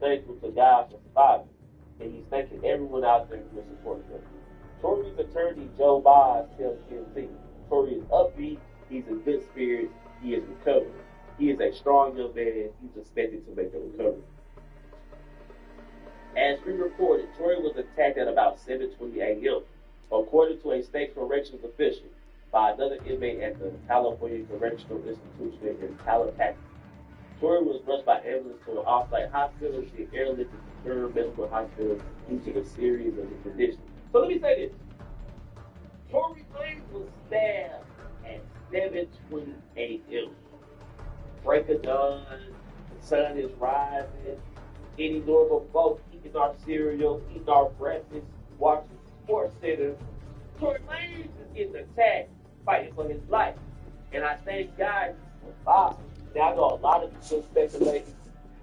thankful to God for surviving, and he's thanking everyone out there who is supporting him. Tori's attorney, Joe Boz, tells TMZ, Tori is upbeat, he's in good spirits, he is recovering. He is a strong young man, and he's expected to make a recovery. As we reported, Tori was attacked at about 7:20 a.m., according to a state corrections official, by another inmate at the California Correctional Institution in Tallahassee. Tori was rushed by ambulance to an off-site hospital. She airlifted to Durham Medical Hospital due to a series of the condition. So let me say this. Tory Lanez was stabbed at 7:20 a.m. Break of dawn, the sun is rising. Any normal folk eating our cereal, eating our breakfast, watching Sports Center. Tory Lanez is getting attacked, fighting for his life. And I thank God for surviving. Now, I know a lot of people speculate,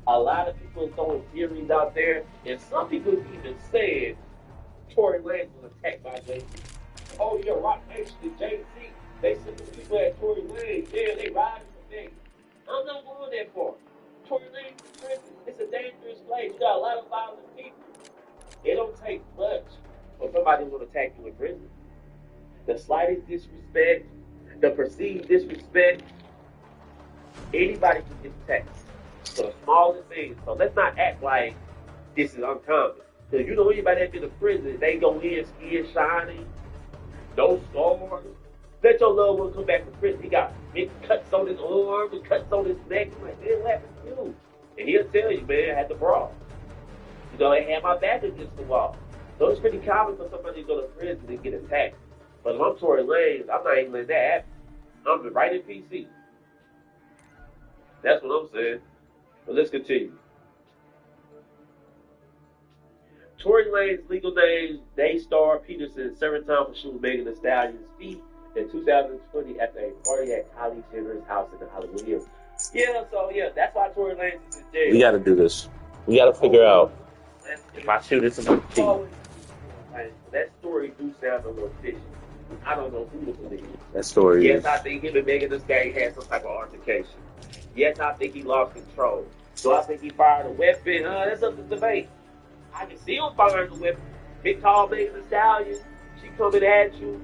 a lot of people are throwing theories out there, and some people even said Tory Lanez was attacked by Jay-Z. Oh, yeah, Rock Nation and Jay-Z, they sent the people at Tory Lanez, yeah, they riding for things. I'm not going that far. Tory Lanez is prison. It's a dangerous place. You got a lot of violent people. It don't take much for somebody to want to attack you in prison. The slightest disrespect, the perceived disrespect, anybody can get attacked. So the smallest things. So let's not act like this is uncommon. Because you know anybody that's been in prison, they go in skin shining, no scars. Let your loved one come back from prison. He got big cuts on his arm and cuts on his neck. I'm like, man, what happened to you? And he'll tell you, man, I had the brawl. You know, they had my back against the wall. So it's pretty common for somebody to go to prison and get attacked. But if I'm Tory Lanez, I'm not even letting that happen. I'm right in PC. That's what I'm saying. But let's continue. Tory Lanez's legal name, Daystar Peterson, serving time for shooting Megan Thee Stallion's feet in 2020 after a party at Kylie Jenner's house in the Hollywood Hills. Yeah, so yeah, that's why Tory Lanez is in jail. We got to do this. We got to figure out if I shoot this in my team. That story do sound a little fishy. I don't know who to believe. That story yes, is. I think him and Megan Thee Stallion had some type of altercation. Yes, I think he lost control. So I think he fired a weapon. That's up to debate. I can see him firing a weapon. Big tall Megan Thee Stallion. She coming at you.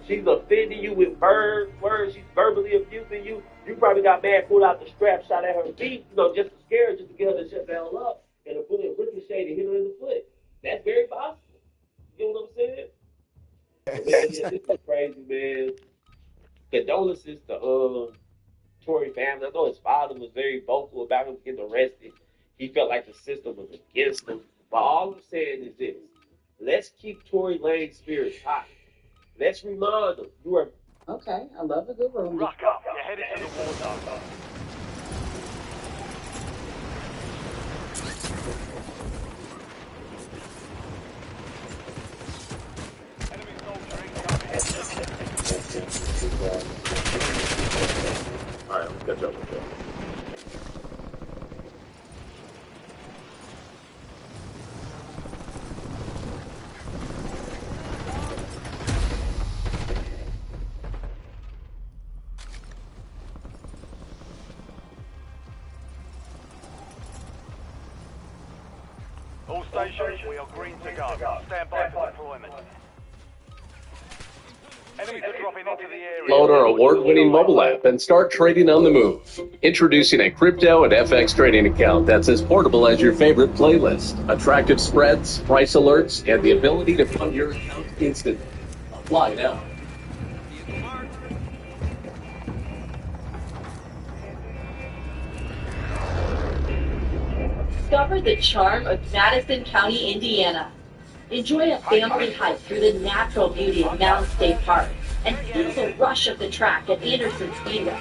She's offending you with words. She's verbally abusing you. You probably got mad, pulled out the strap, shot at her feet, just to scare her, just to get her to shut the hell up. And a bullet ricocheted and hit her in the foot. That's very possible. You know what I'm saying? Man, this is crazy, man. Condolences to Tory family. I know his father was very vocal about him getting arrested. He felt like the system was against him. But all I'm saying is this. Let's keep Tory Lanez's spirits high. Let's remind them you are. Okay, I love a good room. Rock up. You're headed to the war zone. Enemy soldier incoming. All right, let's catch up with that. All stations, we are green to go. Stand by for deployment. Enemies are dropping into the area. Download our award-winning mobile app and start trading on the move. Introducing a crypto and FX trading account that's as portable as your favorite playlist. Attractive spreads, price alerts, and the ability to fund your account instantly. Apply now. Discover the charm of Madison County, Indiana. Enjoy a family hike through the natural beauty of Mountain State Park and feel the rush of the track at Anderson Speedway.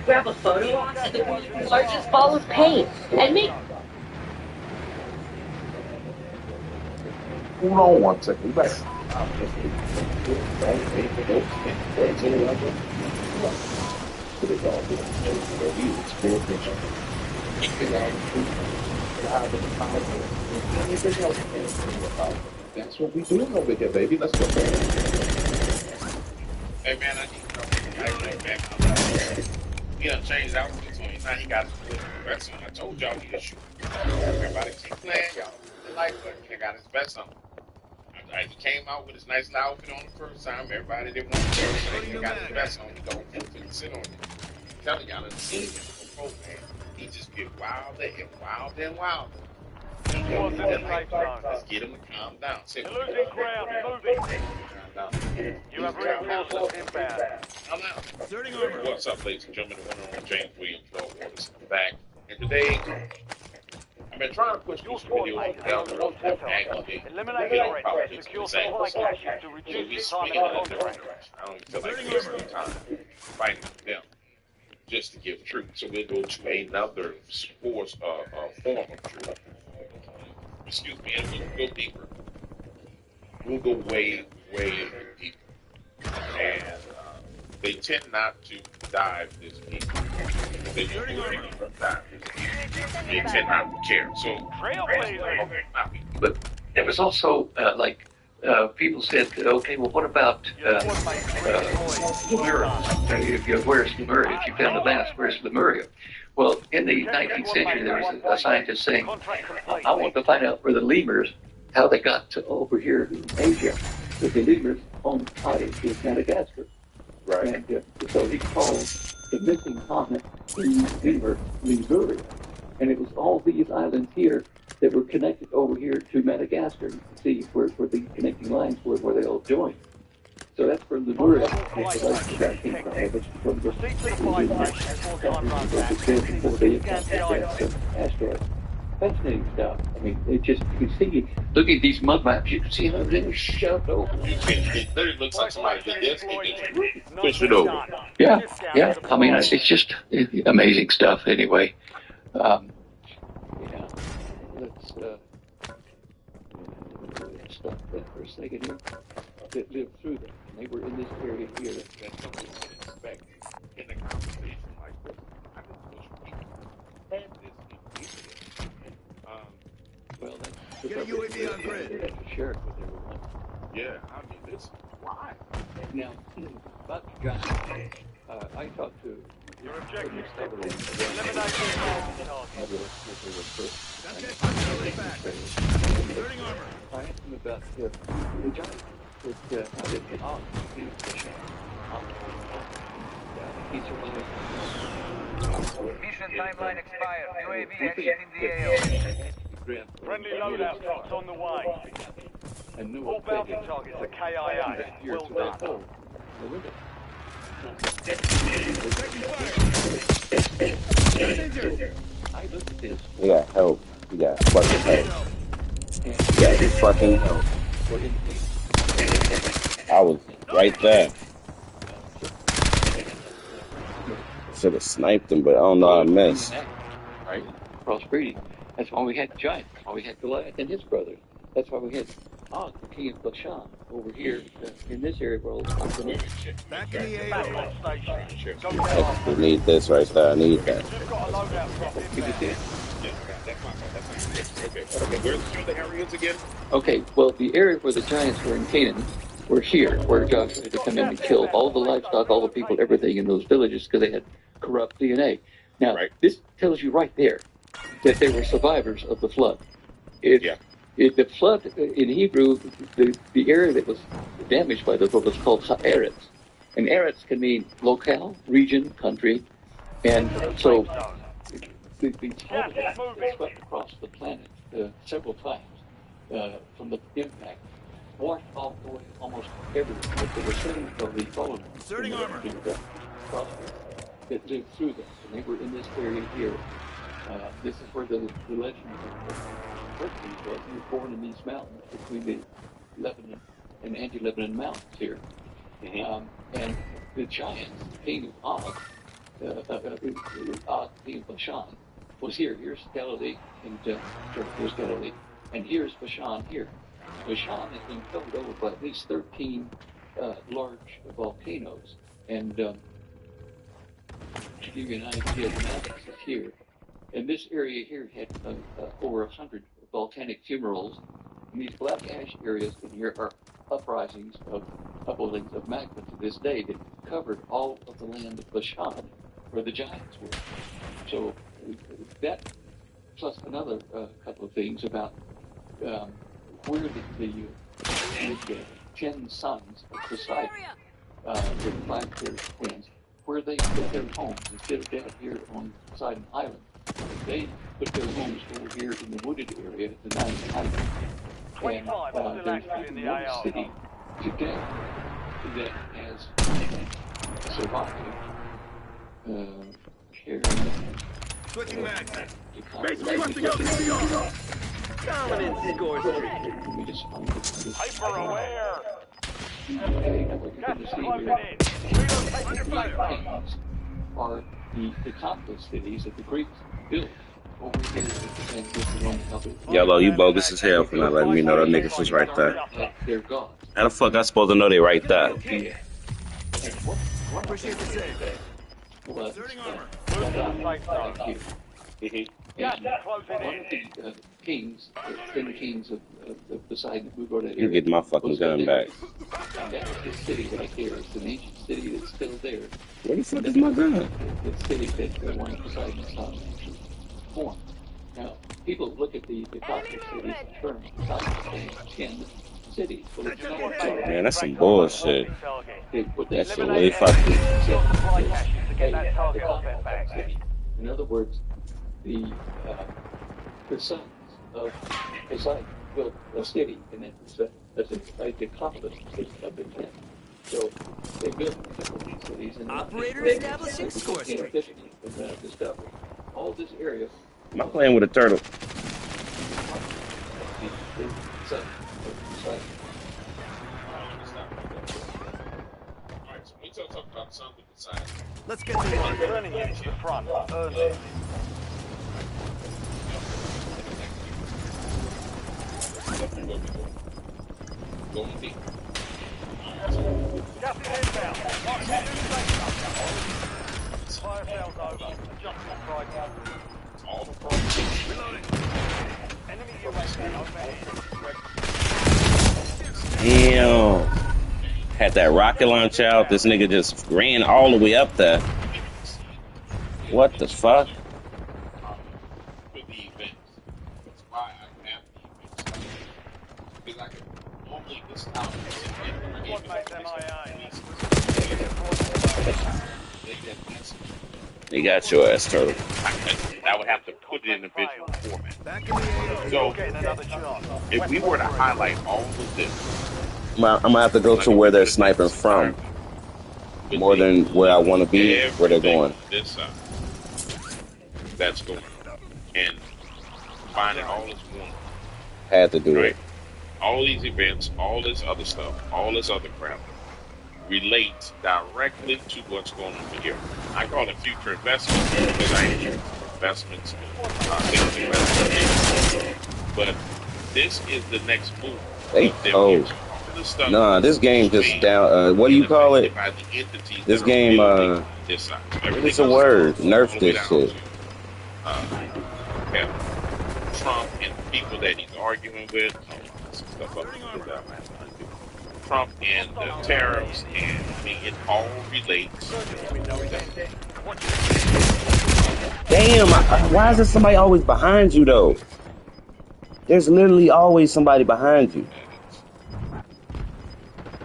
Grab a photo at the world's largest ball of paint and make... Hold on one second. Back. That's what we do over here, baby. Let's go. Hey man, I need to know back. He done changed outfits on you. Now he got his wrestling. I told y'all he could shoot. Everybody. got his best on. He came out with his nice little outfit on the first time. Everybody didn't want to go. He got his best on. He go and sit on it. I'm telling y'all, the seen him on man. He just get wilder and wilder and wilder. Let's get him to calm down. You're losing ground. Moving. Calm down. You have reinforcements inbound. Calm down. What's up, ladies and gentlemen? The winner on James Williams, Lord Waters back. And today, I've been trying to push these videos down the road. Eliminate threats. Secure supply caches to reduce the time of contract. I don't feel like wasting time fighting them just to give truth. So we'll go to another form of truth. Excuse me, and we'll go deeper. We'll go way deeper. And they tend not to dive this deep. They tend not to care. So, but there was also people said, okay, well, what about Lemuria? Where's Lemuria? If you found the last, where's Lemuria? Well, in the 19th century, there was a scientist saying, I want to find out where the lemurs, how they got to over here in Asia. Because the lemurs owned cottage in Madagascar. right. And so he called the missing continent Lemuria. And it was all these islands here that were connected over here to Madagascar. You can see where the connecting lines were, where they all joined. So that's where Lemuria came from. From the asteroids. Fascinating stuff. I mean, it just, you can see, look at these mud maps, you can see how everything is shoved over. It literally looks like somebody did this and just pushed it over. Yeah. I mean, it's just amazing stuff anyway. Yeah. Let's stop that for a second here. That lived through that. And they were in this area here. That's something you would expect in a conversation like this. I just wish we had this in well, that's get a UAV on grid. That's to share it with everyone. Yeah, I mean, this is why. Now, about John, I talked to Your objective is to eliminate Turning armor. I asked him about the giant that how did it off Mission timeline expired. UAV exiting the AO. friendly loadout drops on the way. All bounty targets are KIA. Well done. I looked at this. We got help. We got fucking help. Yeah, just fucking help. I was right there. Should have sniped him, but I don't know how I missed. Right? Crossbreeding. That's why we had Giant. That's why we had Goliath and his brothers. That's why we had Og, the king of Bashan, over here in this area where all the Back in the AO. I need this right there. I need that. Just got a loadout drop inbound. Okay, where's the areas again? Okay, well, the area where the Giants were in Canaan were here, where Joshua had to come in and kill all the livestock, all the people, everything in those villages because they had corrupt DNA. Now, This tells you right there that they were survivors of the flood. The flood, in Hebrew, the area that was damaged by the flood was called Haaretz. And Eretz can mean locale, region, country. And so the total swept across the planet several times from the impact, washed off away almost everywhere. But there were certain of the following that lived through this, and they were in this area here. This is where the legend of Hercules was. He was born in these mountains between the Lebanon and anti-Lebanon mountains here. And the giants, king of Og, king of Bashan, was here. Here's Galilee, and here's Galilee, and here's Bashan here. Bashan has been covered over by at least 13 large volcanoes, and to give you an idea, the mountains is here. And this area here had over 100 volcanic fumaroles. And these black ash areas in here are uprisings of upwellings of magma to this day that covered all of the land of Bashan, where the giants were. So that, plus another couple of things about where the Chen sons of Poseidon, the five twins, where they put their homes instead of down here on Poseidon Island. They put their homes over here in the wooded area at the Nine Island. And there's even one city today that has survived. Switching mags. Dominant score streak. Hyper aware. Okay, now what you're going to see here are the complex cities that the Greeks built over here. And this is one of the Yellow, you bogus as hell for not letting me know that niggas was right there. they're gone. How the fuck I supposed to know they right there? Yeah. And what Appreciate the save. was Inserting armor. here. Yeah, And closing one in. of the kings, the 10 kings of Poseidon that moved over that You area get my fucking was gun back. And that's this city right there. It's an ancient city that's still there. Where the fuck is my gun? The city that one of Poseidon's sons formed. Now, people look at the Coptic cities and term Poseidon 10 cities. Well, it's not Man, that's some bullshit. what they That shit say. way fucking. In other words, the sons of Poseidon built a city, and it was the accomplice of the 10. So they built different cities. And Operator establishing score streak. Discovery. All this area. Am I playing with a turtle? The sons of Poseidon. Alright, so we talk about something besides. Let's get to work. Turning you to the front. Earn it. Going deep. Gas is inbound. Fire sales over. Adjustment price. All the problems. Reloading. Enemy UAV overhead. Damn. Had that rocket launch out. This nigga just ran all the way up there. What the fuck? With the events. That's why I have the events. Because I can only this out. What makes MIA? They got your ass, turtle. I would have to put it in a visual format. Back in the AO. So, Getting another shot. if we were to highlight all of this, I'm gonna have to go to where they're sniping from, more than where I want to be, where they're going. This side. That's going. And find it all as one. Had to do Right. it. All these events, all this other stuff, all this other crap relates directly to what's going on here. I call it future investments because I ain't investments, things investments. But this is the next move. They cold. Nah, this game just down. What do you call it? This game, what is the word? Nerf this shit. Trump and people that he's arguing with. Stuff up. Trump and the tariffs, and I mean, it all relates. Damn, why is there somebody always behind you, though? There's literally always somebody behind you.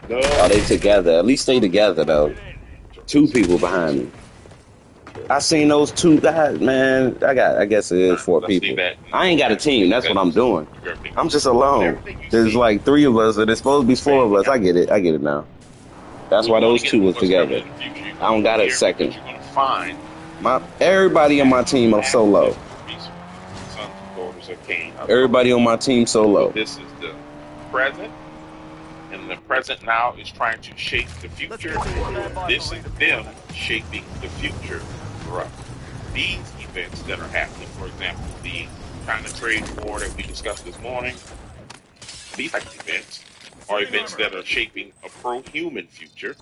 Oh, they together. At least stay together, though. Two people behind me. I seen those two guys, man. I guess it is 4 people. I ain't got a team. That's what I'm doing. I'm just alone. There's like 3 of us, and there's supposed to be 4 of us. I get it now. That's why those 2 was together. I don't got a second. Everybody on my team are solo. Everybody on my team solo. This is the present, and the present now is trying to shape the future. This is them shaping the future for us. These events that are happening, for example, the China trade war that we discussed this morning, these types of events are events that are shaping a pro-human future.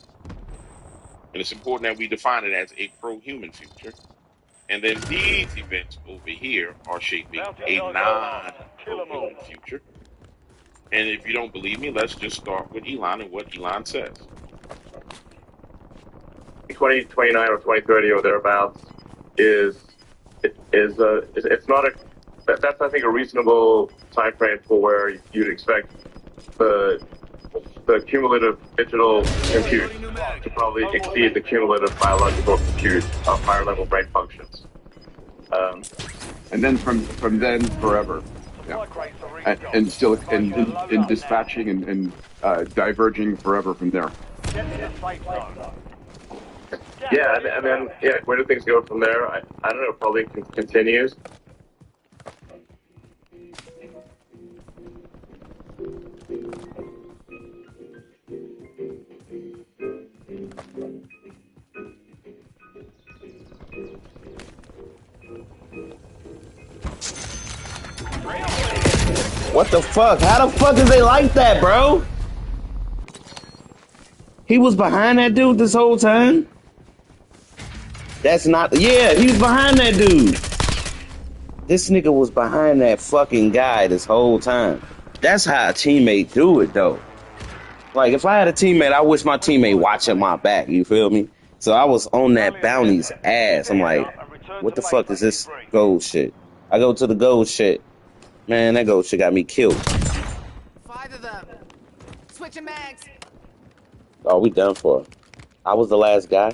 And it's important that we define it as a pro-human future. And then these events over here are shaping a non-pro-human future. And if you don't believe me, let's just start with Elon and what Elon says. 2029 or 2030 or thereabouts is it's not that's I think a reasonable time frame for where you'd expect the cumulative digital compute to probably exceed the cumulative biological compute of higher level brain functions. And then from then forever, yeah, and still in dispatching and diverging forever from there. Yeah, and then where do things go from there? I don't know. Probably continues. What the fuck? How the fuck is they like that, bro? He was behind that dude this whole time? That's not... Yeah, he was behind that dude. This nigga was behind that fucking guy this whole time. That's how a teammate do it, though. Like, if I had a teammate, I wish my teammate watching my back, you feel me? So I was on that bounty's ass. I'm like, what the fuck is this gold shit? I go to the gold shit. Man, that gold shit got me killed. 5 of them. Switching mags. Oh, we done for. I was the last guy.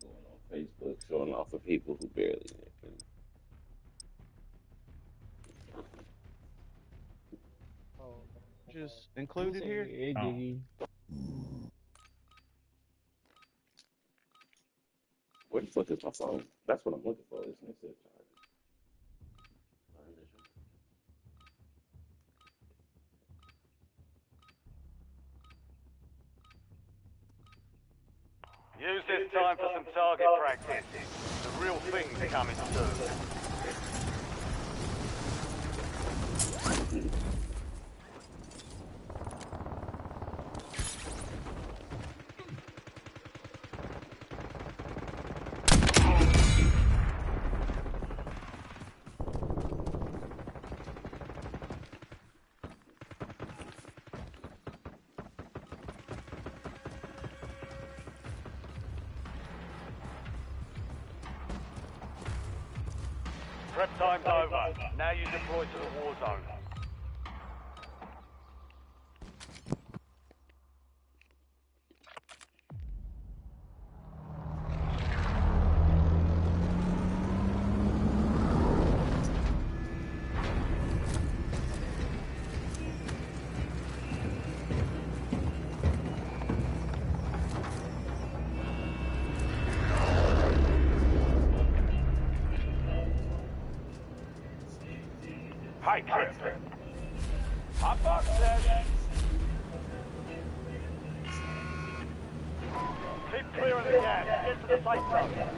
Going on Facebook, showing off for people who barely. Just included here? Where the fuck is my phone? That's what I'm looking for. This nigga said Use this time for some target practice. The real thing's coming soon. Prep time's over. Now you deploy to the war zone. High trip. Hot box set. Keep clear of the gas. Get to the safe zone.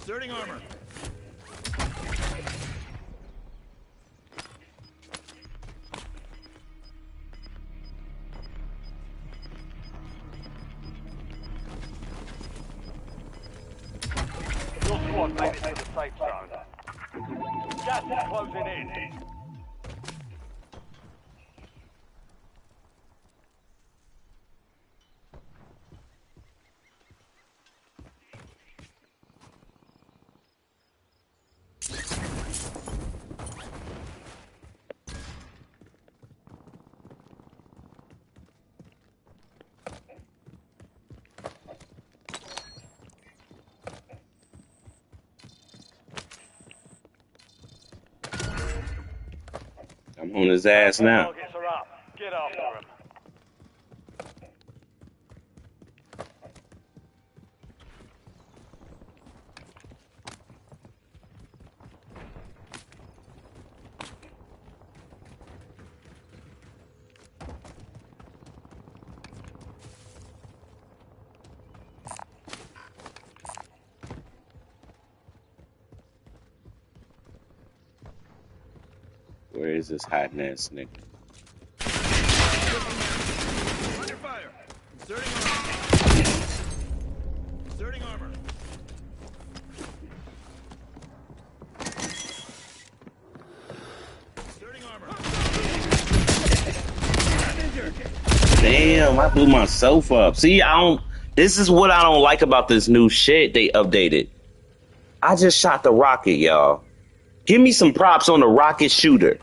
Inserting armor. Your squad made it to the safe zone. Gas is closing in. I'm on his ass now. Targets are up. Get after them. Where is this hiding ass nigga? Under fire. Inserting armor. Inserting armor. Inserting armor. I'm injured. Damn, I blew myself up. See, I don't. This is what I don't like about this new shit they updated. I just shot the rocket, y'all. Give me some props on the rocket shooter.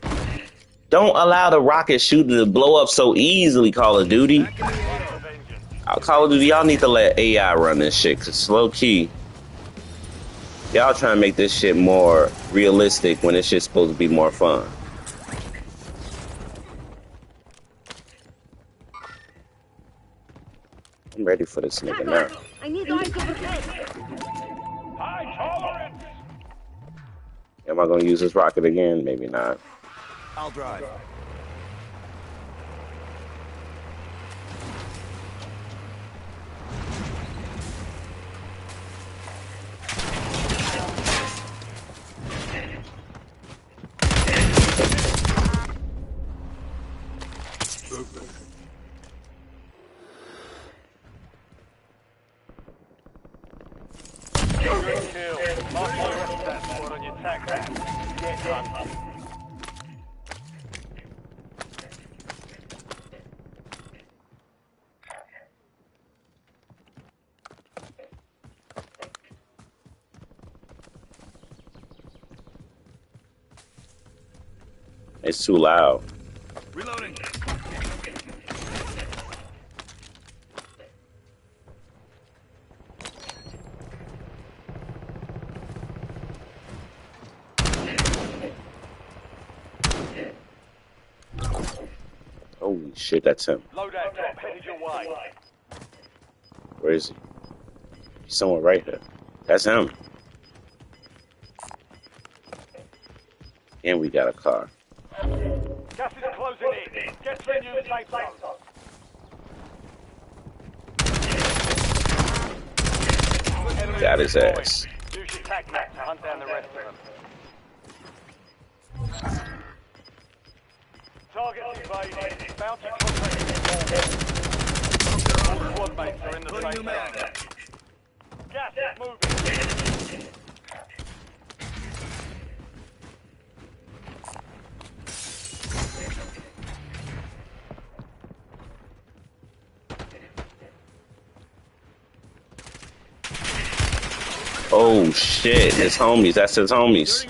Don't allow the rocket shooter to blow up so easily, Call of Duty. Call of Duty, y'all need to let AI run this shit, because it's low key. Y'all trying to make this shit more realistic when this shit's supposed to be more fun. I'm ready for this nigga now. I need eyes overhead. High tolerance. Am I gonna use this rocket again? Maybe not. I'll drive. Good kill. Mark the rest of that squad on your tac map. Get done. It's too loud. Reloading. Holy shit, that's him. Loadout drop headed your way. Where is he? He's somewhere right here. That's him. And we got a car. Gas is closing in. Get to the new safe zone. Got his ass. Use your tac map to hunt down the rest of them. Targets evaded. Bounty contract. All squad mates are in the safe zone. Gas is moving. Oh shit, his homies. That's his homies.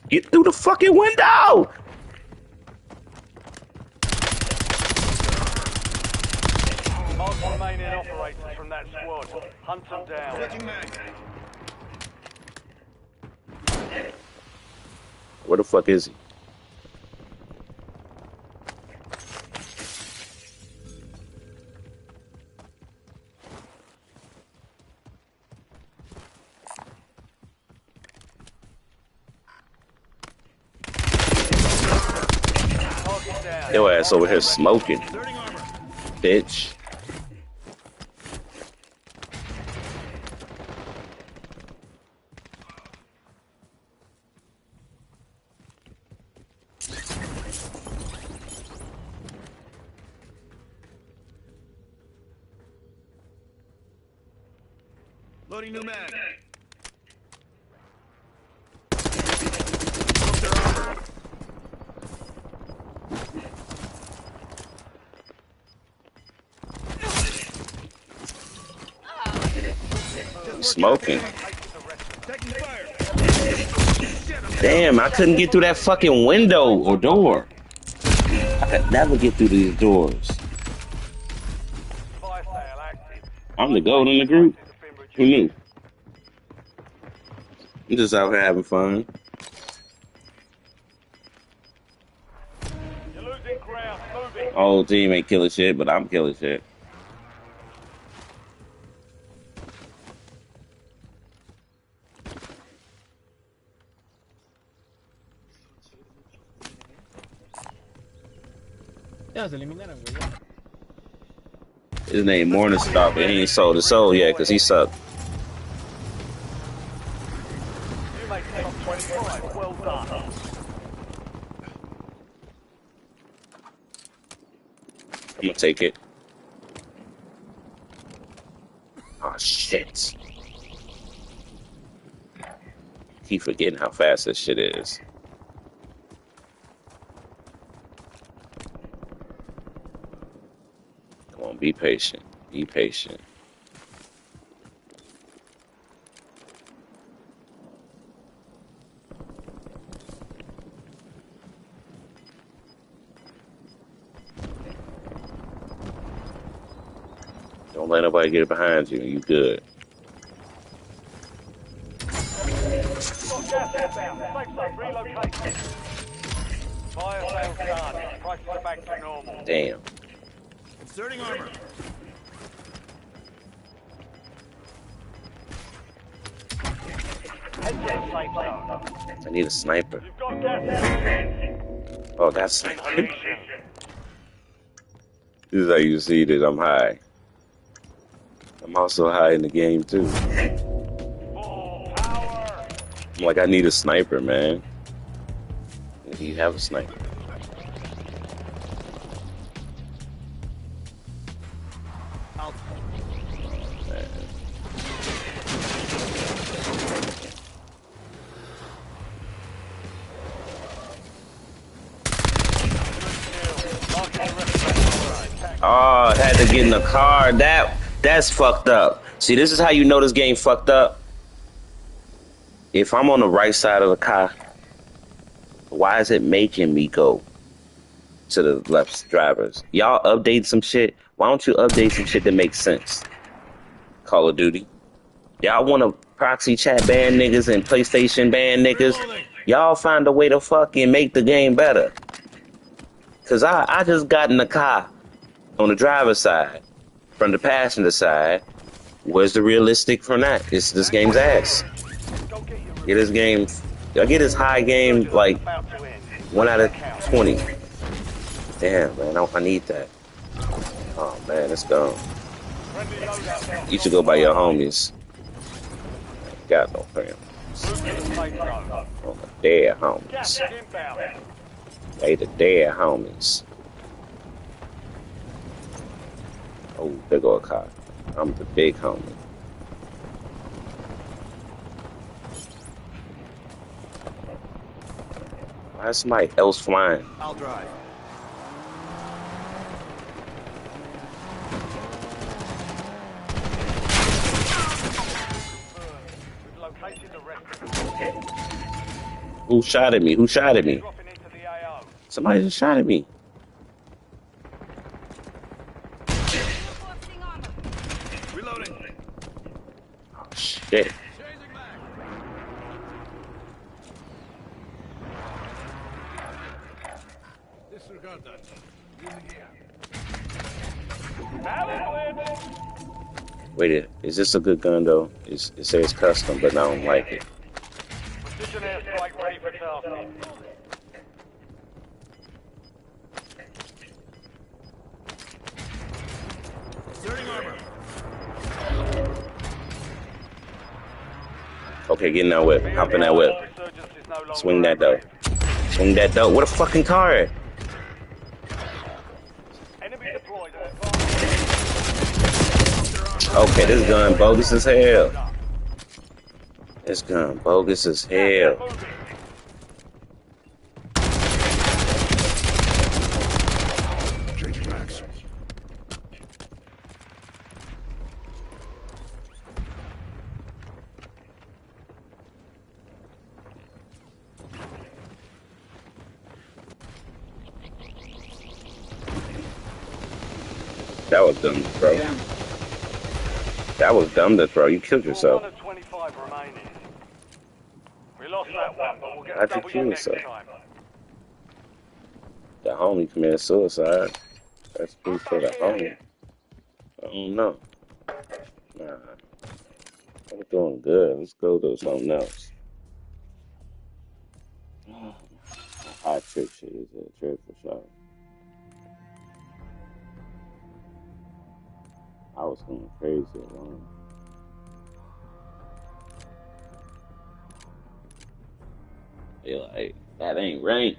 Get through the fucking window! Mark the remaining operators from that squad. Hunt them down. Where the fuck is he? Your ass over here smoking, bitch. Reloading new mag. Smoking. Damn, I couldn't get through that fucking window or door. I could never get through these doors. I'm the goat in the group. Who knew? I'm just out here having fun. You're losing ground. Moving. Whole team ain't killing shit, but I'm killing shit. Ya se eliminaron, güey. His name Morningstar, but he ain't sold his soul yet because he sucked. You make the top 25. Well done. I'm gonna take it. Oh shit. Keep forgetting how fast this shit is. Come on, be patient. Be patient. Don't let nobody get behind you. You good. Gas inbound. Safe zone relocated. Fire sales done. Prices are back to normal. Damn. Inserting armor. Head to the safe zone. I need a sniper. You've got gas. Oh, that's sniper. This is how you see that I'm high. I'm also high in the game too. Full power. I'm like, I need a sniper, man. Do you have a sniper? Oh, I had to get in the car. That's fucked up. See, this is how you know this game fucked up. If I'm on the right side of the car, why is it making me go to the left drivers? Y'all update some shit. Why don't you update some shit that makes sense? Call of Duty. Y'all want to proxy chat ban niggas and PlayStation ban niggas? Y'all find a way to fucking make the game better. Cause I just got in the car on the driver's side. From the passenger side, where's the realistic from that? It's this game's ass. Get this game, I get this high game like 1 out of 20. Damn, man, I need that. Oh man, it's gone. You should go by your homies. Got no friends. Oh, the dead homies. They the dead homies. Oh, there go a car. I'm the big homie. Why is somebody else flying? I'll drive. Who shot at me? Who shot at me? Somebody just shot at me. Reloading. Oh shit. Disregard that. Wait, is this a good gun though? It says custom, but I don't like it. Precision airstrike ready for tasking. Inserting armor. Okay, get in that whip. Hop in that whip. Swing that though. Swing that though. What a fucking car! Okay, this gun bogus as hell. This gun bogus as hell. Changing backs. That was dumb, bro. That was dumb to throw. You killed yourself. 25 remaining. We lost that one, but we'll get How'd a you W kill next yourself? time. The homie committed suicide. That's proof for the homie. I don't know. Nah. I'm doing good. Let's go do something else. Hot trick shit is a trip for sure. I was going crazy alone. They like, that ain't right.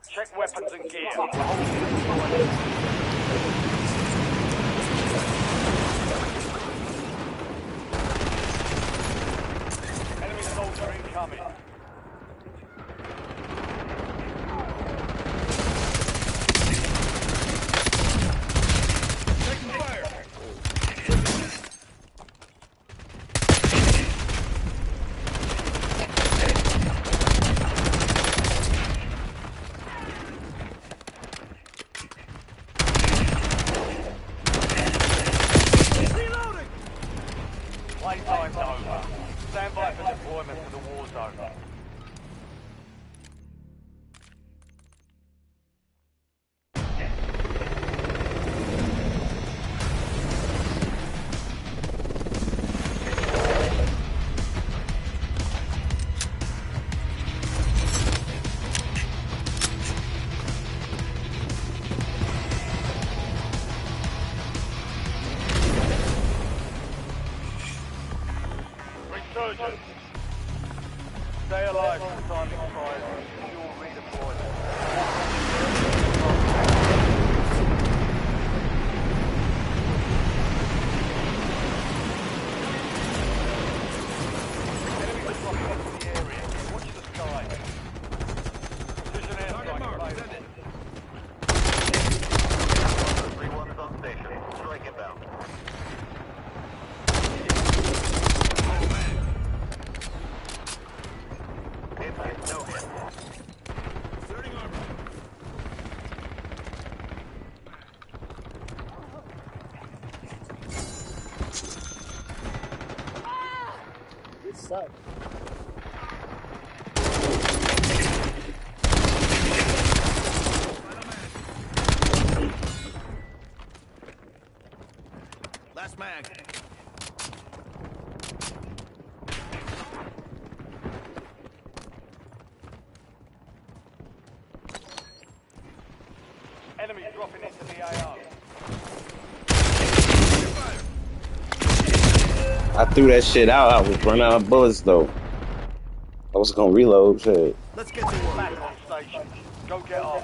Check weapons and gear. Enemy soldier incoming. Taking fire. Playtime's over. Stand by for deployment to the war zone. Resurgence. Stay alive till time expires. Fuel redeployment. Enemies are dropping into the area. Watch the sky. Precision airstrike available. 3-1 is on station. Strike inbound. No hit. Inserting armor. You suck. Last mag. I threw that shit out. I was running out of bullets though. I was gonna reload shit. Let's get to work. Back on station. Go get off.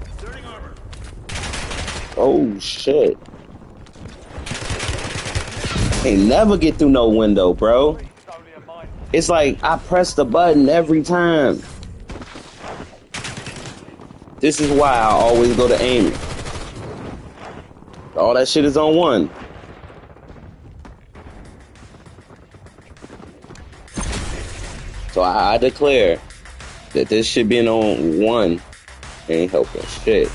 Inserting armor. Oh shit. Ain't never get through no window, bro. It's like I press the button every time. This is why I always go to aiming. All that shit is on one. So I declare that this shit being on one ain't helping shit.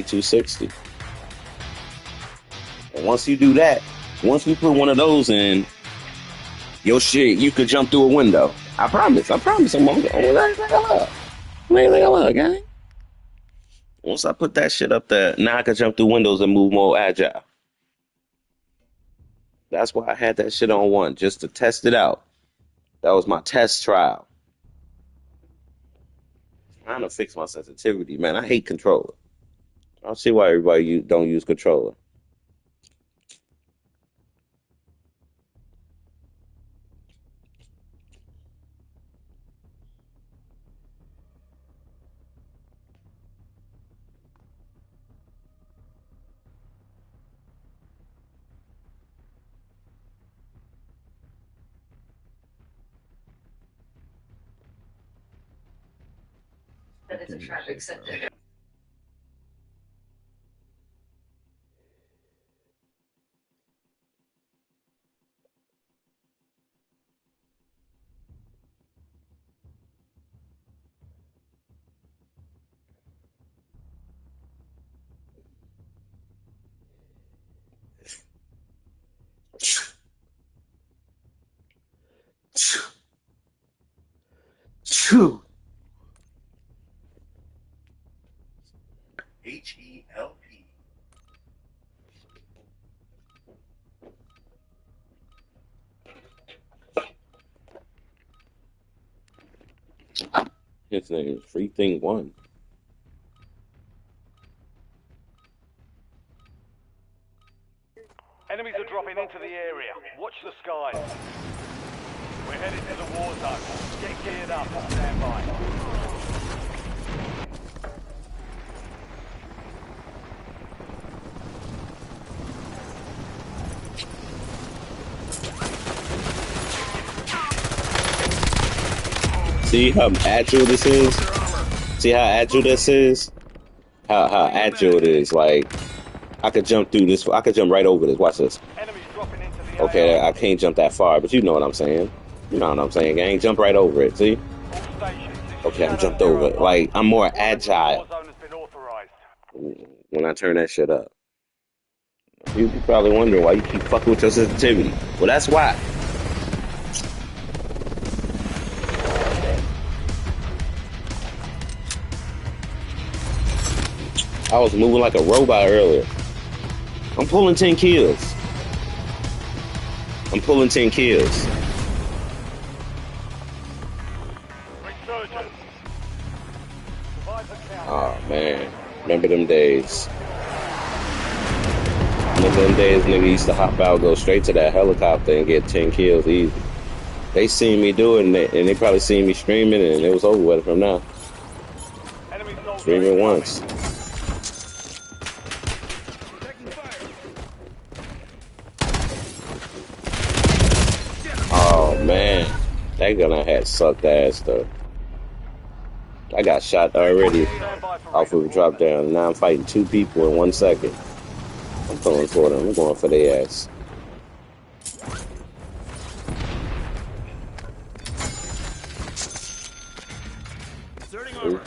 $260. And once you do that, once you put one of those in, your shit, you could jump through a window. I promise. I'm on gang. Once I put that shit up there, now I can jump through windows and move more agile. That's why I had that shit on one, just to test it out. That was my test trial. Trying to fix my sensitivity, man. I hate controller. I don't see why everybody don't use controller. That is a traffic center. H-E-L-P. His name is Free Thing One. Enemies are dropping into the area. Watch the skies. We're headed to the war zone. Get geared up and stand by. See how agile this is? See how agile this is? How agile it is. Like, I could jump through this. I could jump right over this. Watch this. Okay, I can't jump that far, but you know what I'm saying. You know what I'm saying, gang. Jump right over it, see? Okay, I'm jumped over it. Like, I'm more agile when I turn that shit up. You probably wondering why you keep fucking with your sensitivity. Well, that's why. I was moving like a robot earlier. I'm pulling 10 kills. I'm pulling 10 kills. Oh, man. Remember them days. Remember them days nigga used to hop out, go straight to that helicopter and get 10 kills easy. They seen me do it, and they probably seen me streaming, and it was over with from now. Streaming once. Oh, man. That gun I had sucked ass, though. I got shot already off of a drop down. Now I'm fighting 2 people in 1 second. I'm going for them. I'm going for their ass. Ooh,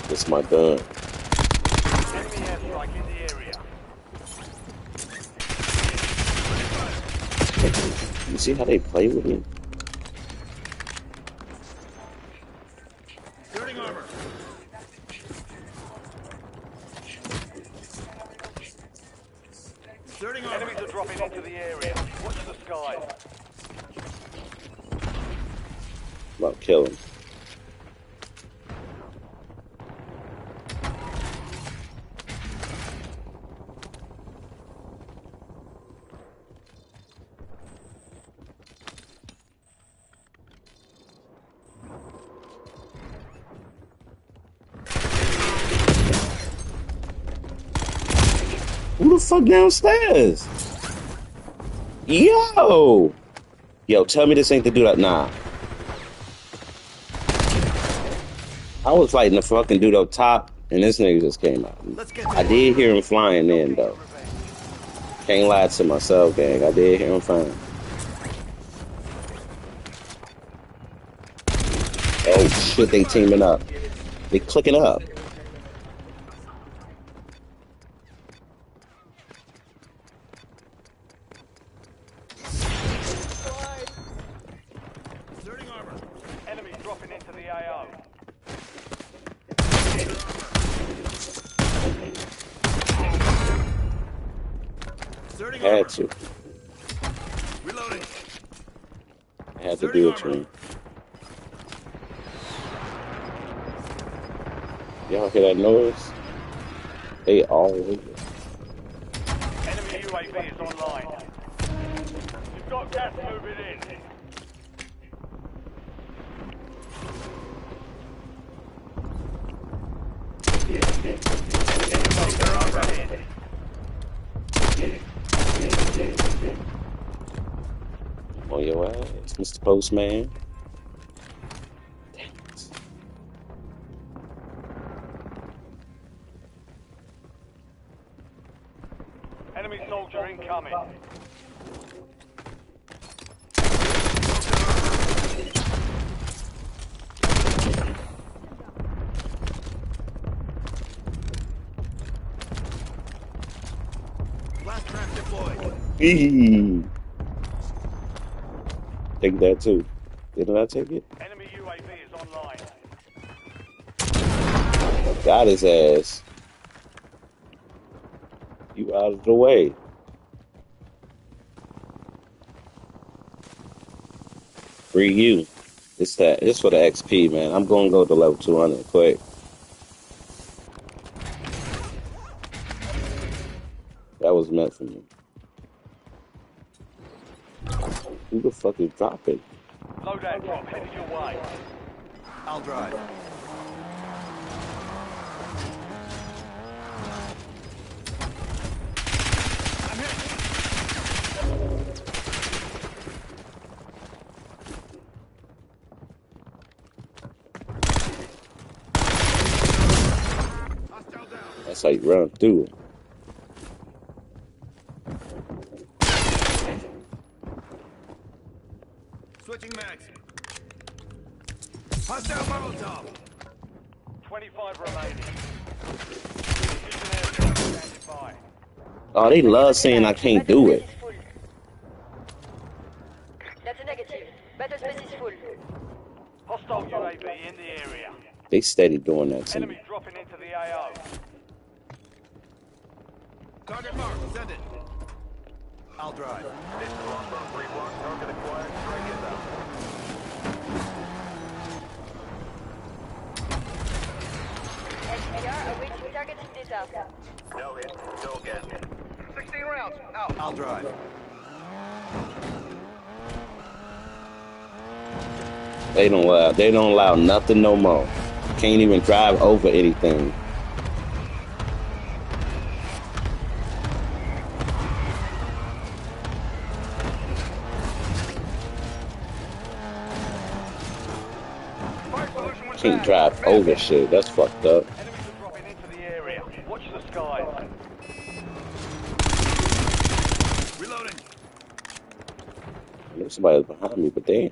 this is my gun. You see how they play with me? dropping into the area. Watch the skies. About to kill him. Who the fuck downstairs? Yo! Yo, tell me this ain't the dude that... Nah. I was fighting the fucking dude up top, and this nigga just came out. I did hear him flying in, though. Can't lie to myself, gang. I did hear him flying. Oh, shit, they teaming up. They clicking up. Enemy dropping into the AO. Had to. Reloading. I had to do it to him. Y'all hear that noise? They all over. Enemy UAV is online. You've got gas moving in. On your ass, Mr. Postman. Damn it. Enemy soldier incoming. Blast trap deployed. Take that too. Didn't I take it? Enemy UAV is online. Got his ass. You out of the way. Free you. It's that. It's for the XP, man. I'm gonna go to level 200 quick. That was meant for me. Who the fuck is dropping? Loadout drop headed your way. I'll drive. I'm hit. Hostile down. That's how you run through it. Switching mags. Hostile Molotov. 25 remaining. Precision airstrike standing by. Oh, they love saying I can't do it. That's a negative. Battle space is full. Hostile UAV in the area. They steady doing that to me. Enemy dropping into the AO. Target marked. Send it. I'll drive. This is Longbow 3-1. Target acquired. Strike inbound. XPR awaiting targeting data. No hit. No again. 16 rounds. Out. I'll drive. They don't allow nothing no more. Can't even drive over anything. Can't drive over shit. That's fucked up. Enemies are dropping into the area. Watch the skies. Reloading. I know somebody was behind me, but damn.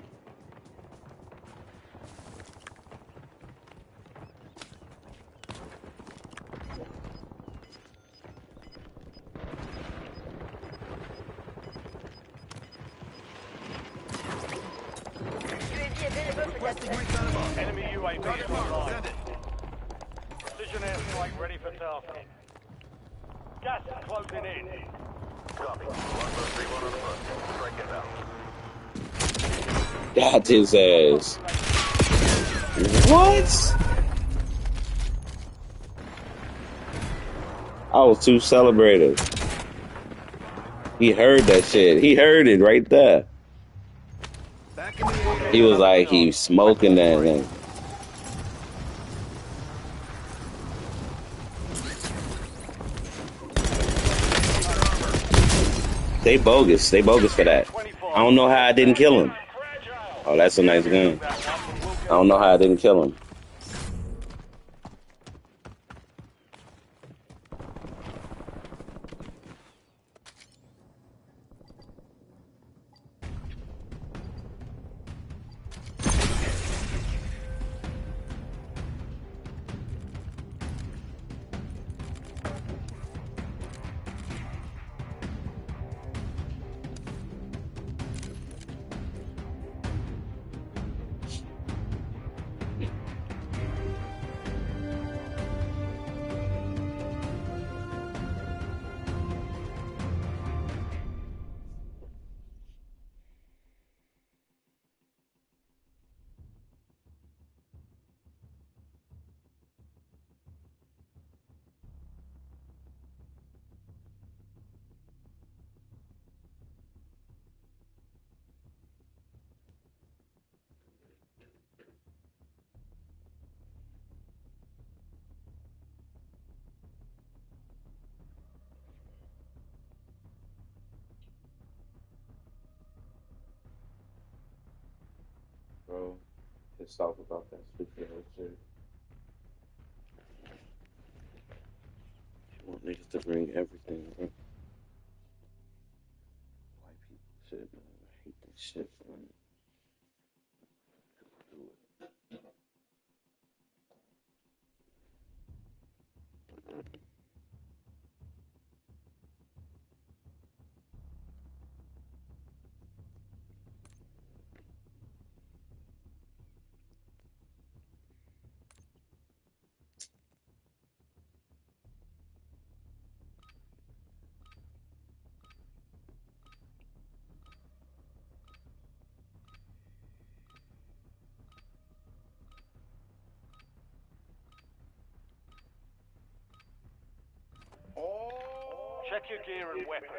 UAV available for Requesting tasking. recon above. Enemy UAV Target is marked. online. Send it. Precision airstrike ready for tasking. Gas is closing in. Got his ass. What? I was too celebrated. He heard that shit. He heard it right there. He was like, he smoking that thing. They bogus. They bogus for that. I don't know how I didn't kill him. Oh, that's a nice gun. I don't know how I didn't kill him. Bro, pissed off about that stupid ass shit. You want niggas to bring everything, bro. White people shit, man. I hate that shit, man. Check your gear and weapons.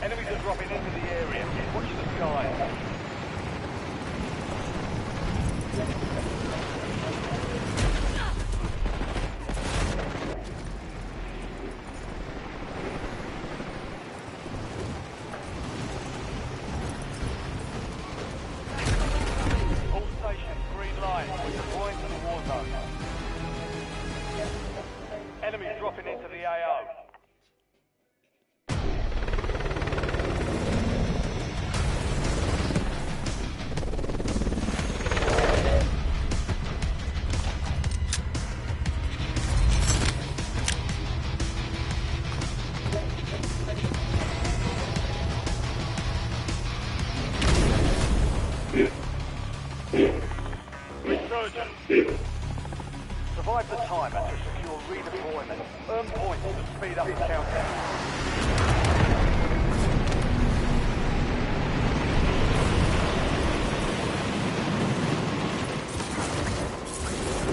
Enemies are dropping into the area. Watch the sky. Enemies dropping into the AO. Resurgence. Survive the time and to secure redeployment. Earn points to speed up the countdown.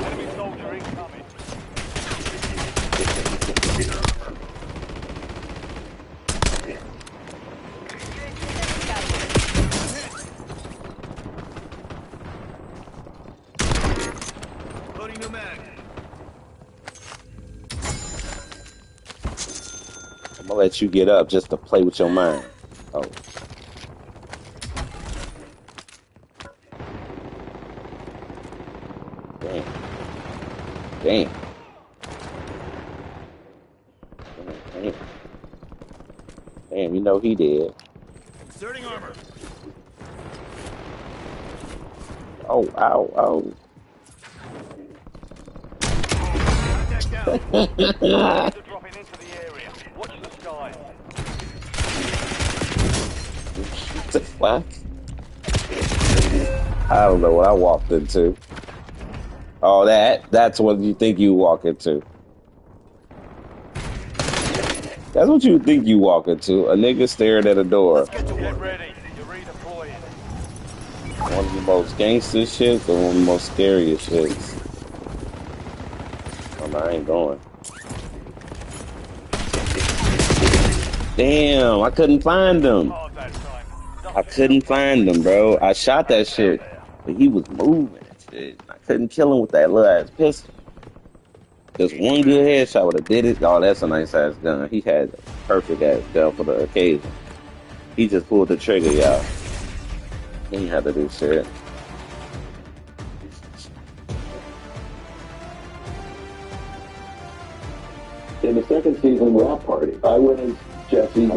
Enemy soldier incoming. Loading new mag. I'm gonna let you get up just to play with your mind. Oh. Damn. Damn. Damn. Damn, you know he did. Inserting armor. Oh, ow, ow. Dropping into fuck? I don't know what I walked into. Oh, that's what you think you walk into. That's what you think you walk into. A nigga staring at a door. Get ready. You're redeploying. One of the most gangster shits or one of the most scariest shits. Oh, no, I ain't going. Damn, I couldn't find him. I couldn't find him, bro. I shot that shit, but he was moving and shit. I couldn't kill him with that little ass pistol. Just one good headshot would have did it. Oh, that's a nice ass gun. He had a perfect ass gun for the occasion. He just pulled the trigger, y'all. He didn't have to do shit. In the second season rap party, I went as Jesse.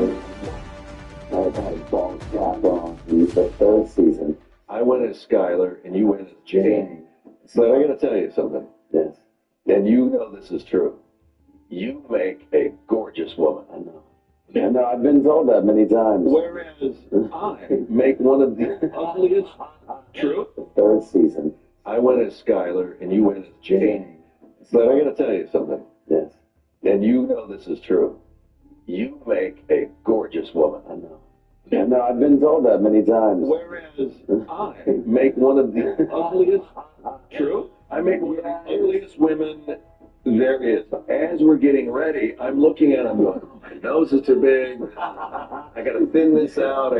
I had ball cap on. The third season, I went as Skylar, and you went as Jane. But I got to tell you something. Yes. And you know this is true. You make a gorgeous woman. I know. And I've been told that many times. Whereas I make one of the ugliest. True. The third season, I went as Skylar, and you went as Jane. But I got to tell you something. Yes. And you know this is true. You make a gorgeous woman. I know. And I've been told that many times. Whereas I make one of the ugliest. True. I make one of the ugliest women there is. As we're getting ready, I'm looking at him going, my nose is too big. I got to thin this out.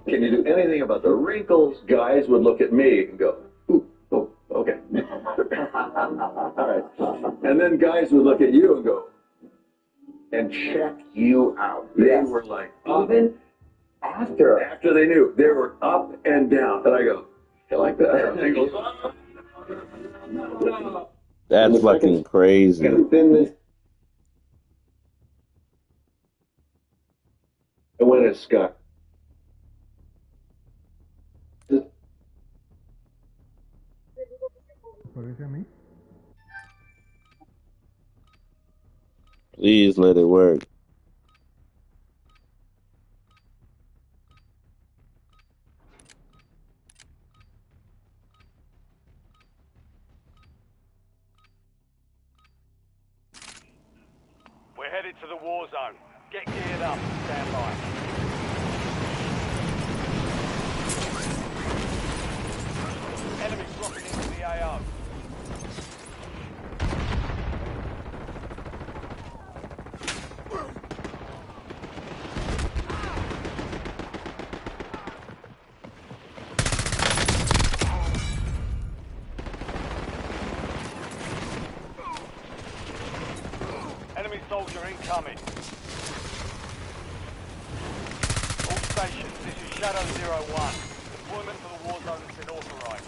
Can you do anything about the wrinkles? Guys would look at me and go, ooh, oh, okay. All right. And then guys would look at you and go, and check you out. They were like, even after they knew, they were up and down. And I go, you like that? And he goes, no. That's fucking crazy. I went as Scott. Please let it work. We're headed to the war zone. Get geared up. Stand by. Enemies dropping into the AO. Enemy soldier incoming. All stations, this is Shadow 01. Deployment for the war zone has been authorized.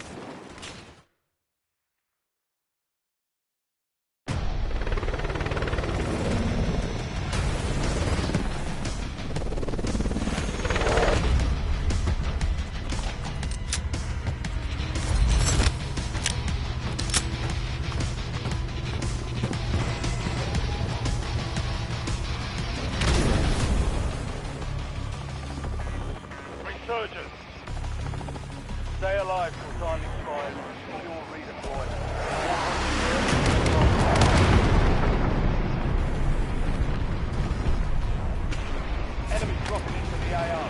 Resurgence. Stay alive till time expires. Secure redeployment. Enemies dropping into the AO.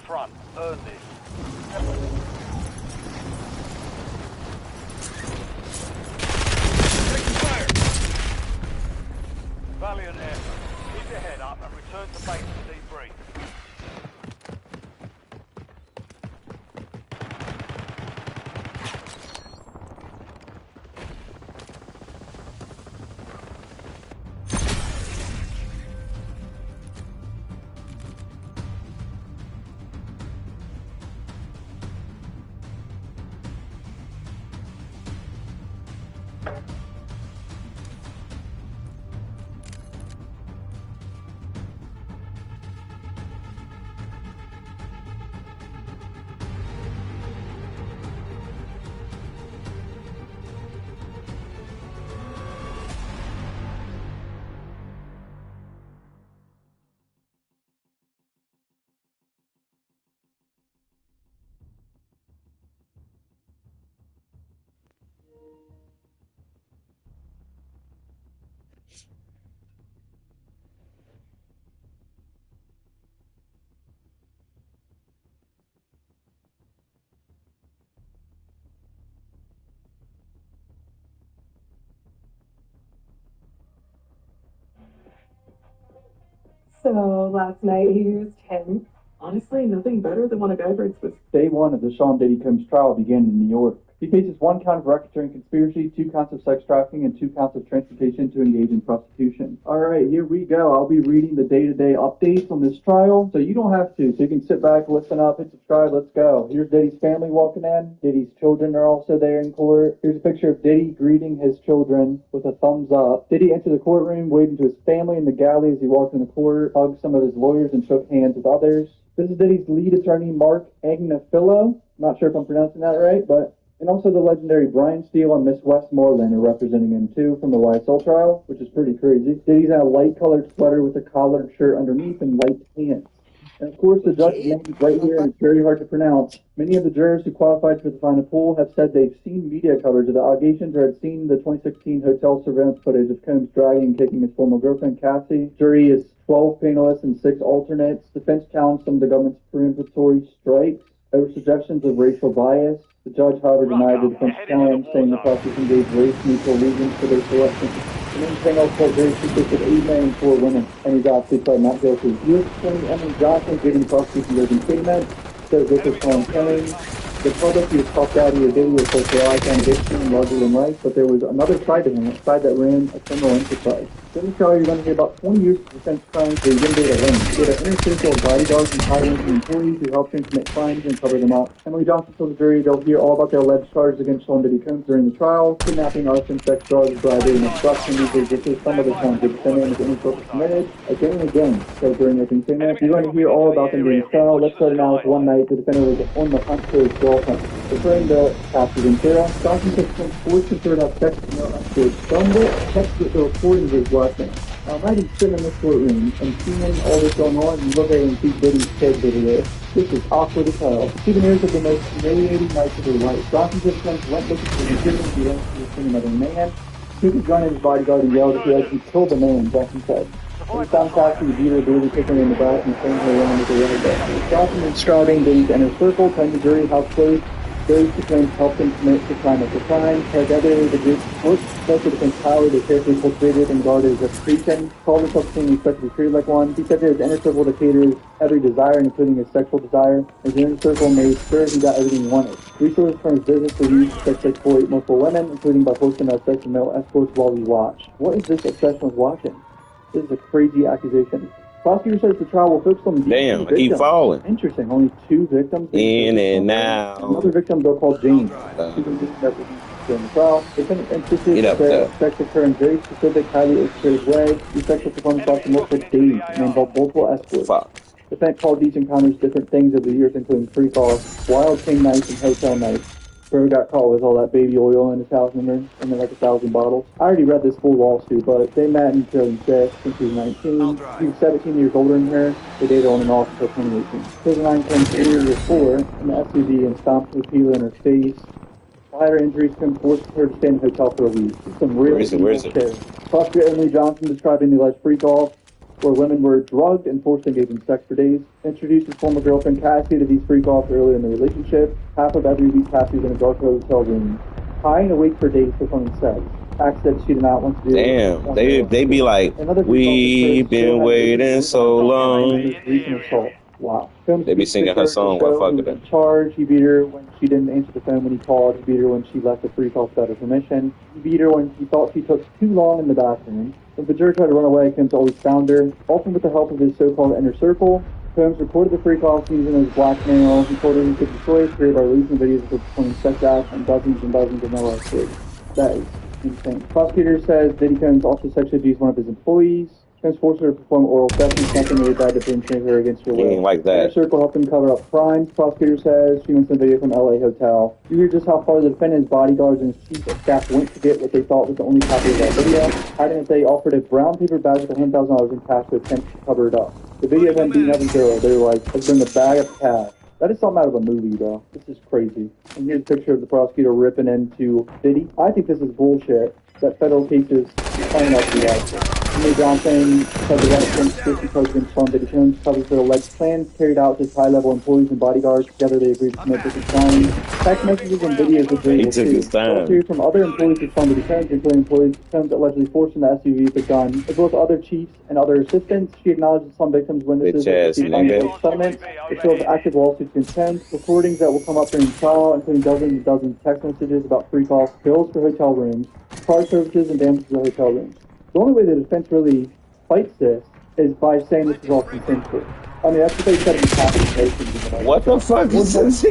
front. Earn this. Valiant effort. Keep your head up and return to base to debrief. So last night he was 10. Honestly, nothing better than when a guy breaks this. Day one of the Sean Diddy Combs trial began in New York. He faces 1 count of racketeering conspiracy, 2 counts of sex trafficking, and 2 counts of transportation to engage in prostitution. Alright, here we go. I'll be reading the day-to-day updates on this trial, so you don't have to. So you can sit back, listen up, hit subscribe, let's go. Here's Diddy's family walking in. Diddy's children are also there in court. Here's a picture of Diddy greeting his children with a thumbs up. Diddy entered the courtroom, waving to his family in the galley as he walked in the court, hugged some of his lawyers, and shook hands with others. This is Diddy's lead attorney, Mark Agnafilo. Not sure if I'm pronouncing that right, but... And also the legendary Brian Steele and Miss Westmoreland are representing him too from the YSL trial, which is pretty crazy. Diddy's in a light-colored sweater with a collared shirt underneath and white pants. And of course the judge's name is right here and it's very hard to pronounce. Many of the jurors who qualified for the final pool have said they've seen media coverage of the allegations or had seen the 2016 hotel surveillance footage of Combs dragging and kicking his former girlfriend Cassie. Jury is 12 panelists and 6 alternates. Defense challenged some of the government's preemptory strikes over suggestions of racial bias. The judge, however, denied the defense challenge, saying the prosecution gave race-neutral reasons for their selection. The main panel felt very consisted of 8 men and 4 women, and he's obviously pled not guilty. U.S. Attorney Emily Johnson giving the prosecution open statement, says this was Sean Combs. The public, he was talked out of your video was supposed to rely on addiction and larger than life, but there was another side to him, a side that ran a criminal enterprise. In this trial, you're going to hear about 20 years of defense crimes where you didn't do it alone. You had an inner circle of bodyguards and high-ranking employees who helped him commit crimes and cover them up. Emily Johnson told the jury they'll hear all about the alleged charges against Sean Diddy Combs during the trial: kidnapping, arson, sex, drugs, bribery, and obstruction. These are just some of the crimes the defendant was inner circle committed again and again. So during the opening statement, you're going to hear all about them during the trial. Let's start now with one night the defendant was on the hunt for his girlfriend. Referring to Cassie Ventura, Johnson said Combs forced him to have sex with no escort. Stumble kept the recording of his last name. Now, imagine sitting in this courtroom and seeing all this going on, and you look at it and see Diddy's kids over there. This is awkward as hell. Souvenirs of the most humiliating nights of their life. Johnson just went looking for the legitimate dealings with another man. Took his gun at his bodyguard and yelled at the edge. He killed the man, Johnson said. When he found Cassie, he beat her, brutally kicking her in the back and throwing her around with a rubber bat. Johnson is describing Diddy's inner circle, telling the jury how close those who claimed helped him commit the crime after crime. Together, the group worked close to defense power. They carefully cultivated and guarded his reputation. Called himself king and expected to be treated like one. He said that his inner circle catered every desire, including his sexual desire. His inner circle made sure he got everything he wanted. Resources from his business were used to sexually exploit multiple women, including by forcing them to have sex with male escorts while we watch. What is this obsession with watching? This is a crazy accusation. Prosecutor says the trial will focus on the damn, I keep falling. Interesting. Only 2 victims. In and out. Another victim, they'll call James. During the trial, the defendant insisted that sex occur in very specific, highly orchestrated way. These sexual performance lasted multiple days and involved multiple escorts. The defendant called these encounters different things over the years, including freak-offs, wild king nights, and hotel nights. Where we got caught with all that baby oil in his house, remember? And then like 1,000 bottles. I already read this full lawsuit, but they met in 2006 since he was 19. He was 17 years older than her. They dated on and off until 2018. 2009 claimed 3 years before in the SUV and stomped the peeler in her face. Minor injuries forced her to stay in the hotel for a week. Some real shit. Prosecutor Emily Johnson describing the alleged freak-off. where women were drugged and forced to engage in sex for days. Introduced his former girlfriend Cassie to these freak-offs early in the relationship. Half of every week Cassie was in a dark hotel room, lying awake for days performing sex. Acts that she did not want to do. Damn, they be like, we've been waiting so long. Recent assault. Wow. Films They be singing her song while fucking her. in charge. He beat her when she didn't answer the phone when he called. He beat her when she left the freak off without her permission. He beat her when he thought she took too long in the bathroom. When the jerk tried to run away, Combs always found her, often with the help of his so-called inner circle. Combs recorded the freak off using his blackmail. He told her he could destroy his career by releasing videos of her performing sex acts and dozens of no kids. That is insane. Prosecutor says Diddy Combs also sexually abused one of his employees. Combs forced her to perform oral sex and something really bad to penetrate her against her will. Like that. Inner Circle helped him cover up crimes. Prosecutor says she went to the video from LA hotel. You hear just how far the defendant's bodyguards and his chief of staff went to get what they thought was the only copy of that video, hiding that they offered a brown paper bag with $100,000 in cash to attempt to cover it up. The video of them beating up a girl, they were like, let's bring the bag of cash. That is something out of a movie, bro. This is crazy. And here's a picture of the prosecutor ripping into Diddy. I think this is bullshit. That federal cases playing out to be like Jimmy Johnson said the right conspiracy charge against Sean Diddy Combs covers the alleged plans carried out with high-level employees and bodyguards. Together they agreed to commit this crime. Text messages and videos of Diddy too. From other employees of Sean Diddy Combs, including employees Combs allegedly forced in the SUV with a gun, as well as other chiefs and other assistants. She acknowledged that some victims' witnesses received unpaid settlements. It shows active lawsuits against Combs, recordings that will come up during trial, including dozens and dozens of text messages about free calls, bills for hotel rooms, car services, and damages to the hotel rooms. The only way the defense really fights this is by saying this is all consensual. I mean, that's what they said in the documentation. What the fuck is this?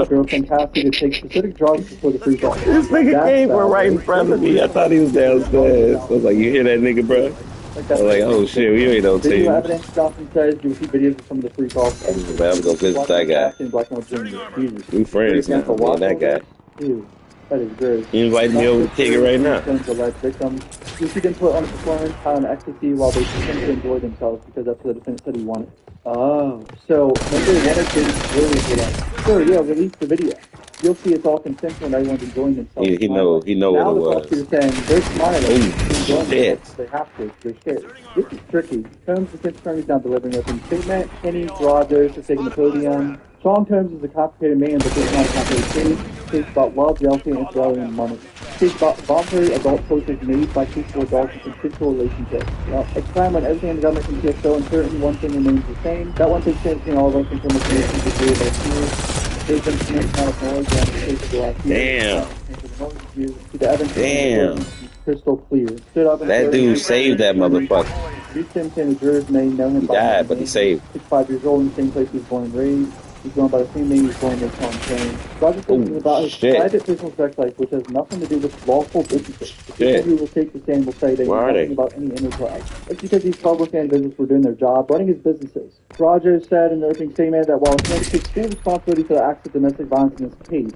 Girlfriend Cassie to take specific drugs before the free call. This nigga came right in front of me. I thought he was downstairs. I was like, you hear that nigga, bro? I was like, oh shit, we ain't no team. Video evidence, Johnson says you will see videos of some of the free calls. I'm gonna go visit that guy. We friends now, me and that guy. Dude, that is great. He invited me over to kick it right now. You see them put on performance high on ecstasy while they pretend to enjoy themselves because that's what the defendant said he wanted. Oh, so maybe one of things really good at. Sure, yeah, release the video. You'll see it's all consensual and everyone's enjoying themselves. He know what it was. Now the prosecutor's saying they're smiling. Oh, shit. They have to. They're scared. This is tricky. Combs' defense attorney's not delivering open statement. Kenny Rogers is taking the podium. Sean Combs is a complicated man, but this is not a complicated case. Case about love, jealousy, and infidelity and money. Case about voluntary adult choices made by peaceful adults in consensual relationships. At a time when everything in the government can feel so uncertain, one thing remains the same. That one thing stands between all of us until the commission is created by fear. They've been committed out of knowledge and the case of the last year. Damn. Crystal clear. Stood up that dude saved that motherfucker. Recent and the jurors may know him. He died, but he saved. 65 years old in the same place he was born and raised. He's going by the same name he was born and raised on Train. Roger says about his private personal sex life, which has nothing to do with lawful businesses. The people who will take the stand will say they know nothing about any enterprise. That's because these public and business were doing their job, running his businesses. Rogers said in the opening statement that while Smith takes full responsibility for the acts of domestic violence in this case,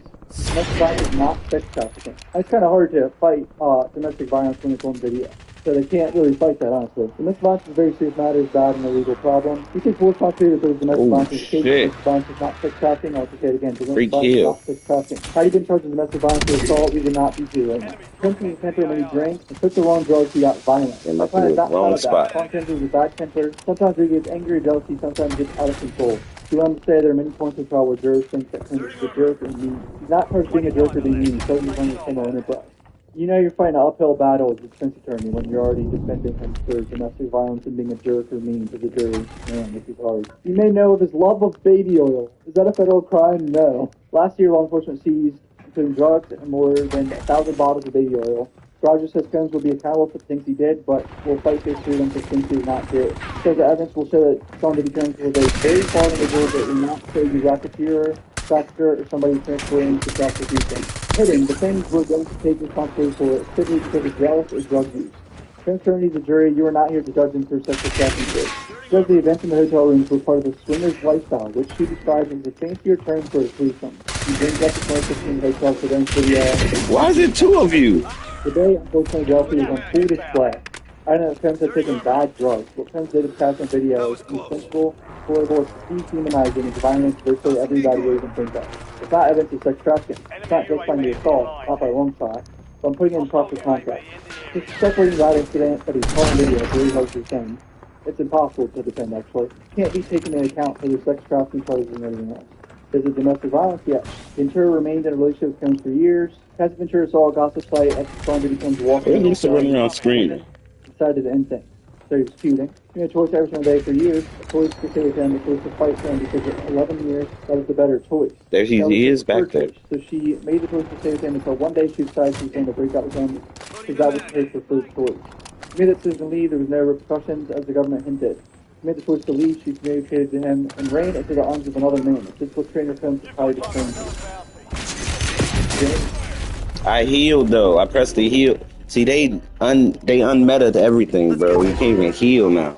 domestic violence is not sex trafficking. It's kind of hard to fight domestic violence when it's on video. So they can't really fight that, honestly. Domestic violence is a very serious matter, it's bad and a legal problem. You take full responsibility for domestic violence in this case. Domestic violence is not sex trafficking. I'll just say it again. Domestic violence is not sex trafficking. Had he been charged with domestic violence or assault, we would not be here right now. Clemson was a temper when he drank and took the wrong drugs, he got violent. And I find that wrong spot. Sometimes he's a bad temper. Sometimes he gets angry or jealousy. Sometimes he gets out of control. He went on to say there are many points of trial where jurors think that Clemson is a jerk or mean. He's not charged with being a jerk or being mean. He's charged with running a criminal enterprise. You know you're fighting an uphill battle as a defense attorney when you're already defending him for domestic violence and being a jerk or mean to the jury. Man, this is hard. You may know of his love of baby oil. Is that a federal crime? No. Last year, law enforcement seized, including drugs and more than 1,000 bottles of baby oil. Rogers says Combs will be accountable for the things he did, but will fight his freedom for things he did not do. He says the evidence will show that Sean Diddy Combs was a very far individual that will not say he's a racketeer, trafficker, or somebody transporting to prostitution. Hitting the things we're going to take responsibility for it simply because of jealous or drug use. Combs attorney the jury, you are not here to judge him for sexual trafficking. Says the events in the hotel rooms were part of the swinger's lifestyle, which she describes as a fancier term for a threesome. He brings up the commercial in the hotel for them video. Why is it two of you? Today, unfortunately, jealousy is on full display. I know that Combs have taken bad drugs. What Combs did is cast on video is insensible, horrible, dehumanizing, and violent to virtually every evaluator can think of. It's not evidence of sex trafficking. It's not just finding the assault, not by a long shot, but I'm putting it in proper context. Just separating that incident that he's calling video is really hard to defend. It's impossible to defend, actually. Can't be taken into account for the sex trafficking charges and everything else. Is it domestic violence? Yes. Ventura remained in a relationship with Combs for years. Cassie Ventura saw a gossip site at the Sean Diddy Combs walking. They used to run around screaming. Decided to end things. So he was feuding. He had a choice every single day for years. A choice to stay with him, a choice to fight for him because for 11 years, that was the better choice. There he is back there. So she made the choice to stay with him until one day she decided she was going to break up with him because that was her preferred choice. She made the decision to leave. There was no repercussions as the government hinted. She made the choice to leave. She communicated to him and ran into the arms of another man. This was trainer films to try to explain. I healed though. I pressed the heal. See, they unmeta everything, bro. You can't even heal now.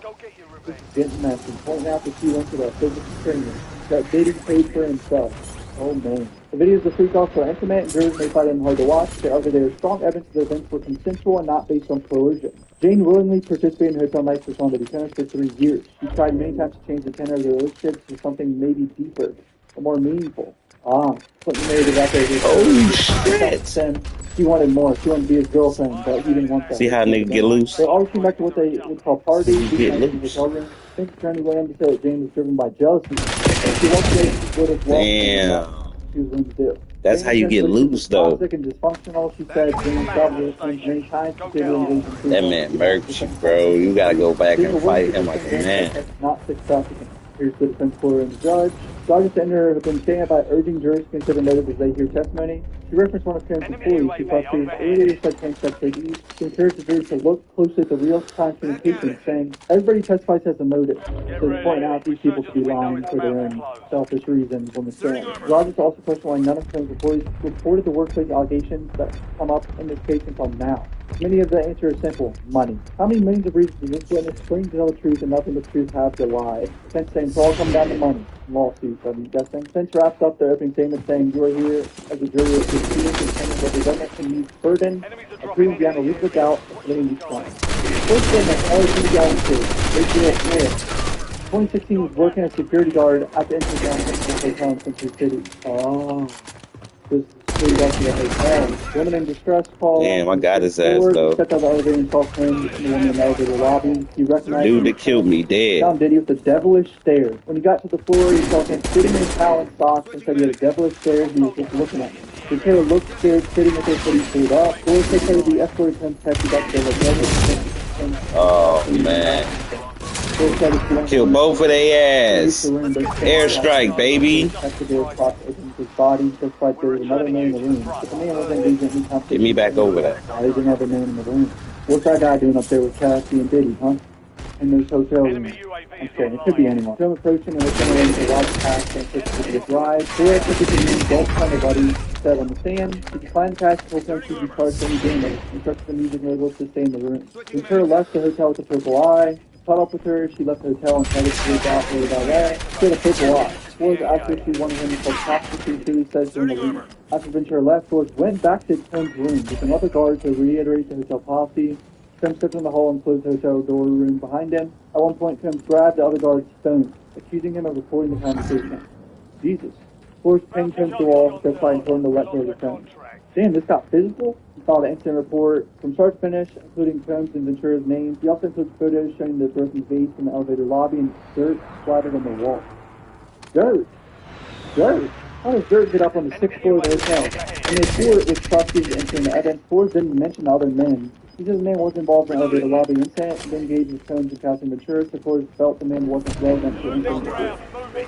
Getting messy. Pointing out that she went to the physical trainer that Diddy paid for himself. Oh man. The videos of freak offs are intimate and jurors may find them hard to watch. However, there is strong evidence that the events were consensual and not based on coercion. Jane willingly participated in hotel nights for Sean Diddy Combs for 3 years. She tried many times to change the tenor of the relationship to something maybe deeper or more meaningful. Putting the narrative out there. Oh shit! She wanted more. She wanted to be his girlfriend, but he didn't want that. See how nigga get loose? They always came back to what they would call parties. Get loose. I think Attorney Williams said that Jane was driven by jealousy. She would have Damn. She was willing to do. That's how you get loose, though. Toxic and dysfunctional. She said Jane stopped with him many times. That man murked you, bro. You gotta go back and fight him like a man. Not sex trafficking. Here's the defense lawyer and the judge. Sergeant Sender have been standing by urging jurors to consider notice as they hear testimony. She referenced one of Combs' employees who prosecuted earlier such claims such cases. She encouraged the jurors to look closely at the real-time communication, saying, everybody testifies has a motive. So to point out these people could be lying for their own selfish reasons on the stand. Rogers also questioned why none of Combs' employees reported the workplace allegations that come up in this case until now. Many of the answer is simple: money. How many millions of reasons does this witness claim to tell the truth and nothing but the truth have to lie? Defense saying it's all come down to money. Lawsuits, I'm guessing. Defense wraps up their opening statement saying you are here as a jury of proceedings contending that the government can meet burden of proving beyond a reasonable doubt of fleeing these crimes. First statement, always in the galaxy. They 2016 was working as security guard at the entrance of the hotel in Century City. This woman in distress called. Damn, I got his ass though. Stepped out of the elevator and saw him in the woman in the elevator lobby. He recognized dude that killed me dead. Found Diddy with a devilish stare. When he got to the floor, he saw him sitting in his towel and socks and said he had a devilish stare. He was just looking at him. The killer looked scared, sitting with his hoodie pulled up. Police take care of the escorted him to taxi back to the hotel. Oh man. Kill both of their ass. Airstrike, baby. Get me back over there. There's another man in the room. What's that guy doing up there with Cassie and Diddy, huh? In those hotel rooms. Okay, it could be anyone. Film approaching and looking around the large pass and to the drive. Four tickets don't find anybody. Said on the stand, she declined the cash and told him she would be charged any damage. Instructed the music label to stay in the room. Ventura left the hotel with a purple eye. Caught up with her, she left the hotel and headed to the out for the ballet. She had a purple eye. Forrest asked if she wanted him to call prostitute who he said during the room. After Ventura left, Forrest went back to Combs' room with another guard to reiterate the hotel policy. Combs stepped in the hall and closed the hotel door room behind him. At one point, Combs grabbed the other guard's phone, accusing him of recording the conversation. Jesus. Forrest pinned Combs to the wall, justified and told him to let go of the phone. Damn, this got physical? He filed an incident report from start to finish, including Combs and Ventura's names. He also includes photos showing the broken vase in the elevator lobby and dirt splattered on the wall. Dirt? Dirt? How does dirt get up on the 6th floor of the hotel? In the report, which prosecuted entering the evidence, Forrest didn't mention the other men. He said the man wasn't involved in the elevator lobby incident, and then engaged with Combs and Cassie Ventura, so Forrest felt the man wasn't relevant to the incident.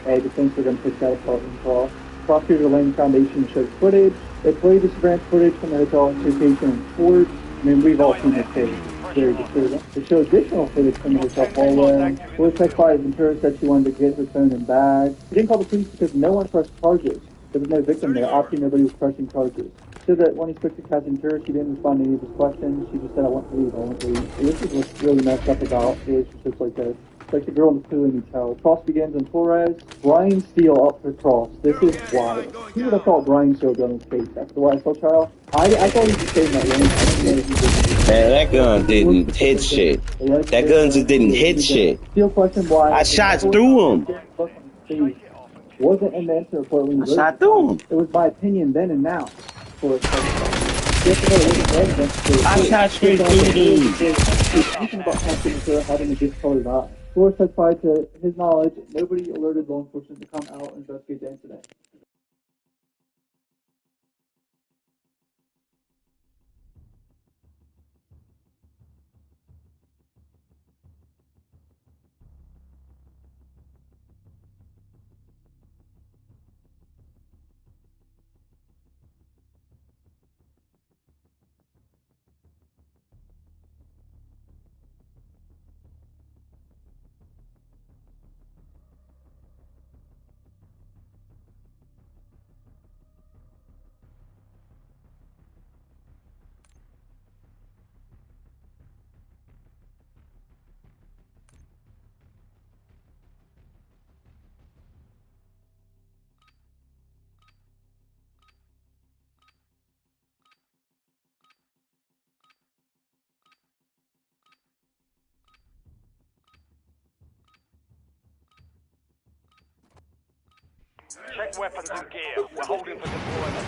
Hey, defense are going to pick that apart and cross. Prosecutor laying foundation showed footage. They played the surveillance footage from the hotel location in court. I mean, we've all seen this case. It's very disturbing. They show additional footage from the hotel hallway. Forrest testified Ventura said she wanted to get her phone and bag. She didn't call the police because no one pressed charges. There was no victim there. Obviously, nobody was pressing charges. She said that when he spoke to Cassie Ventura, she didn't respond to any of his questions. She just said, I want to leave, I want to leave. And this is what's really messed up about relationships like this. Like the girl in the clearly needs help. Cross begins on Torres. Brian Steele up for cross. This is wild. Who would have thought Brian Steele done his case after the YSL trial? I thought he was staying that range. Man, that gun didn't hit shit. That gun just didn't hit shit. Steele questioned why. I shot through him. Wasn't in the incident report when he I shot through him. It was my opinion then and now. I shot straight through dude. Speaking about Cassie Ventura having a discolored eye. source testified to his knowledge, nobody alerted law enforcement to come out and investigate the incident. Check weapons and gear. We're holding for deployment.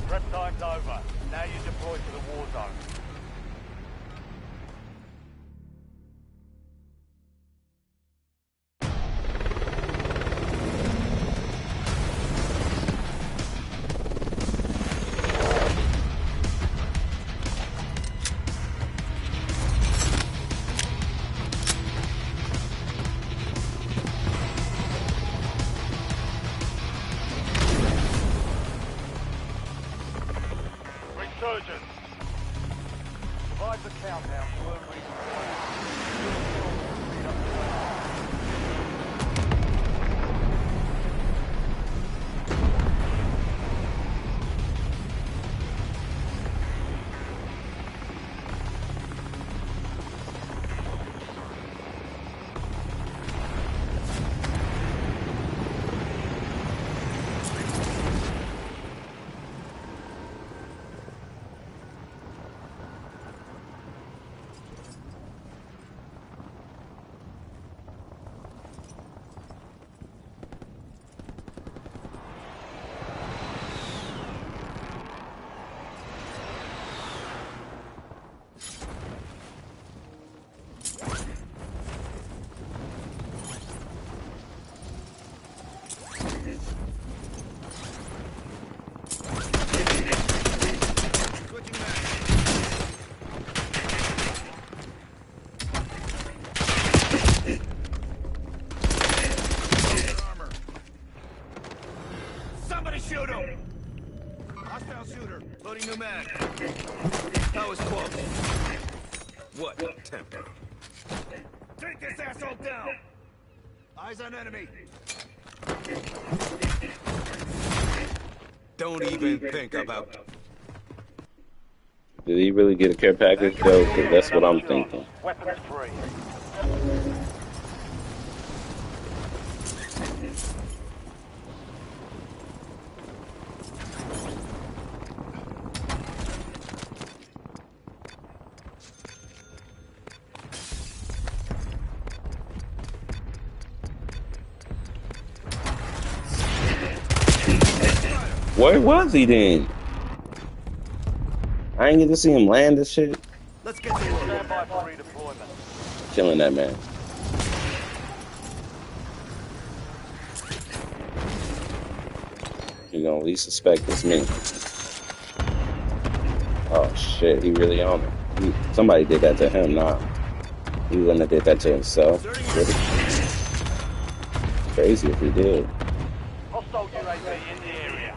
Prep time's over. Now you deploy to the war zone. Resurgence. Survive the countdown. We'll Shoot him! Hostile shooter. Loading new mag. That was close. What? Temper. Take this asshole down! Eyes on enemy. Don't even think about... Did he really get a care package though? Because that's what I'm thinking. Weapons free. Where was he then? I ain't get to see him land this shit. Let's get to work. Stand by for redeployment. Killing that man. You gonna at least suspect it's me. Oh shit, he really on it. Somebody did that to him, nah. He wouldn't have did that to himself. Really? Crazy if he did. Hostile UAV in the area.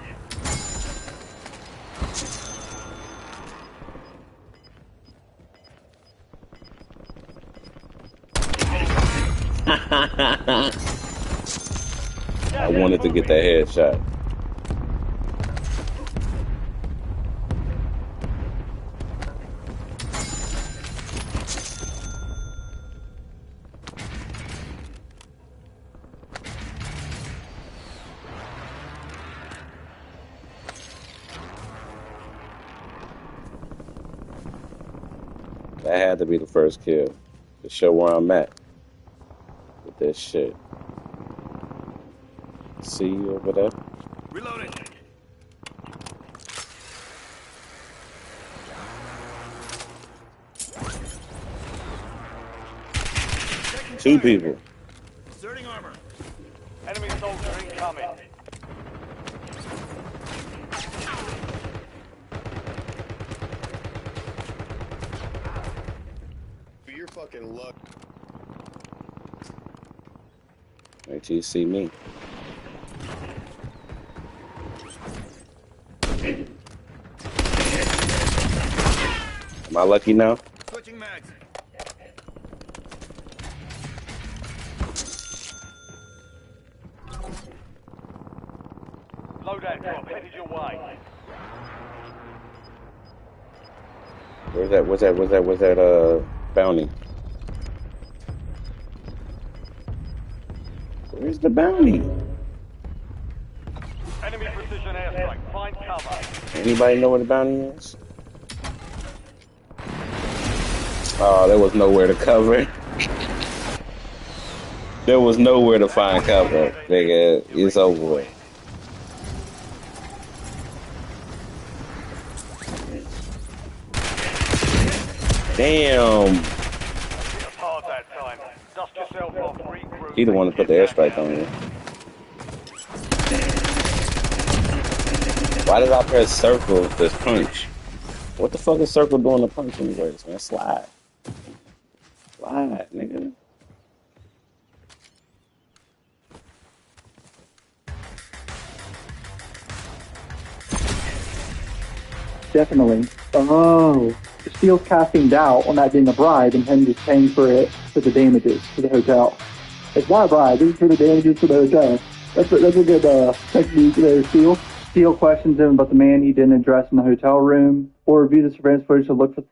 I wanted to get that headshot. That had to be the first kill to show where I'm at with this shit. See you over there? Reloading. Two people. Inserting armor. Enemy soldier incoming. For your fucking luck. Wait till you see me. Am I lucky now? Switching mags. Loadout drop headed your way. Where's that bounty? Where's the bounty? Enemy precision airstrike. Find cover. Anybody know where the bounty is? Oh, there was nowhere to cover. There was nowhere to find cover. Nigga, it's over with. Damn. Hard that time. Dust yourself off. Regroup. He the one to put the airstrike on you. Why did I press circle this punch? What the fuck is circle doing to punch anyways, man? Slide. Slide, nigga. Definitely. Oh. Steele's casting doubt on that being a bribe and him just paying for it for the damages to the hotel. It's not a bribe, it's for the damages to the hotel. That's a good technique there, Steele. Steele questions him about the man he didn't address in the hotel room, or review the surveillance footage to look for...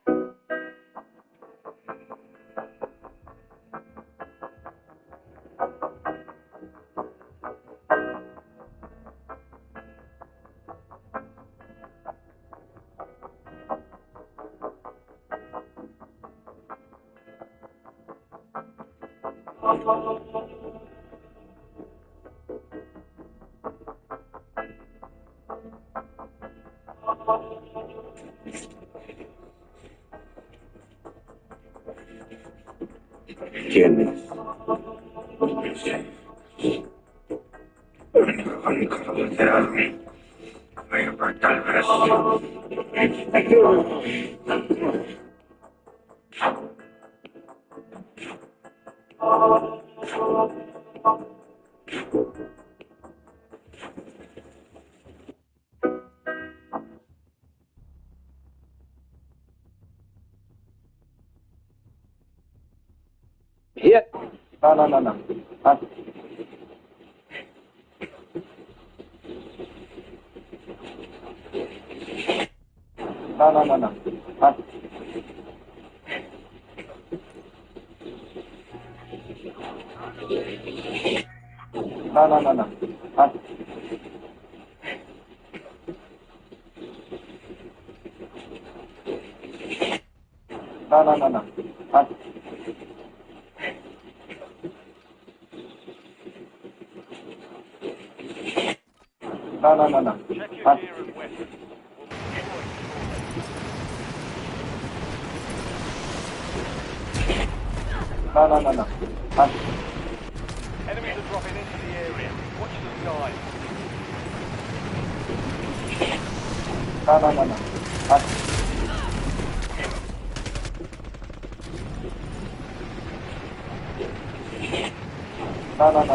Hit. No. No. Check your gear and weapons. No. Enemies are dropping into the area. Watch the sky.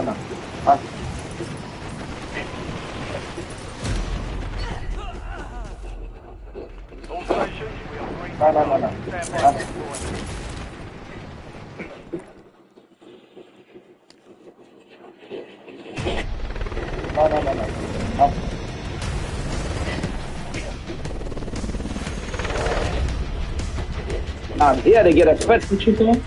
No. All stations, we are green. Stand by for deployment. No. I'm here to get a fit. What you say?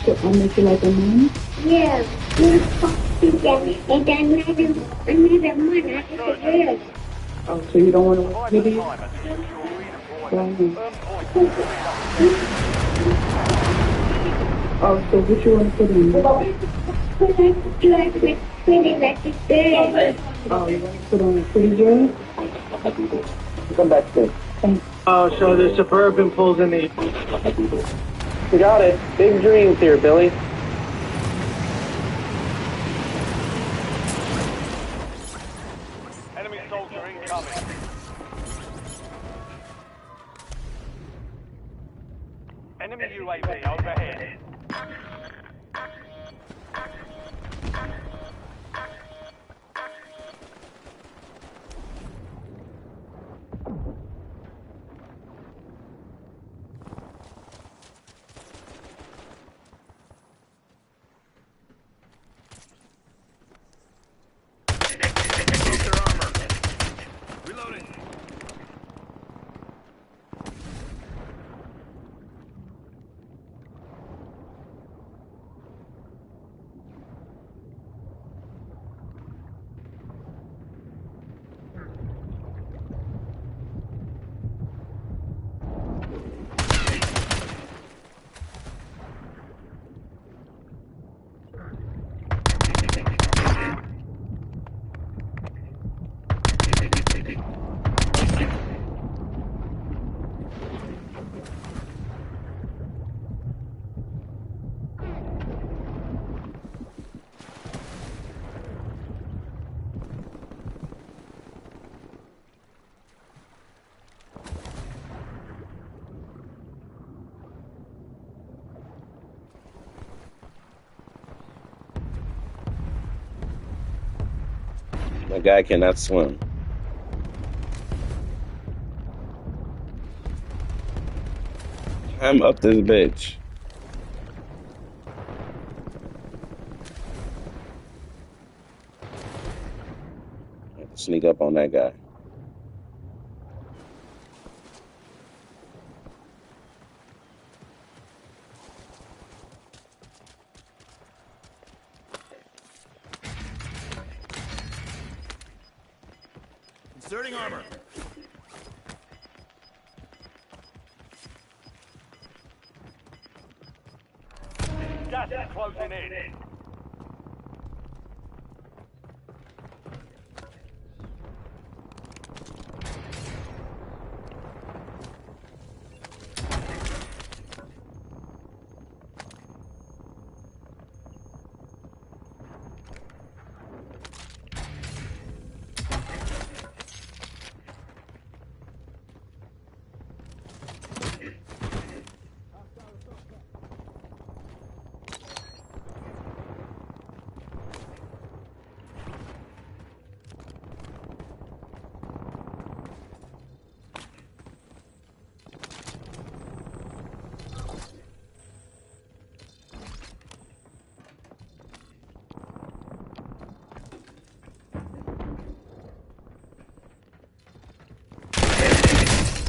So I'll make you like a man? Yeah. And then another one. I just Oh, so you don't want to watch Provide the video? time and secure redeployment. Well, Earn points to oh, so what you want to put in? Oh, you want to put on a pretty girl? Come back to Thanks. Oh, so the Suburban pulls in the... You got it. Big dreams here, Billy. enemy soldier incoming. Enemy UAV overhead. Reloading. The guy cannot swim. I'm up this bitch. Sneak up on that guy. Inserting armor. Gas is closing in.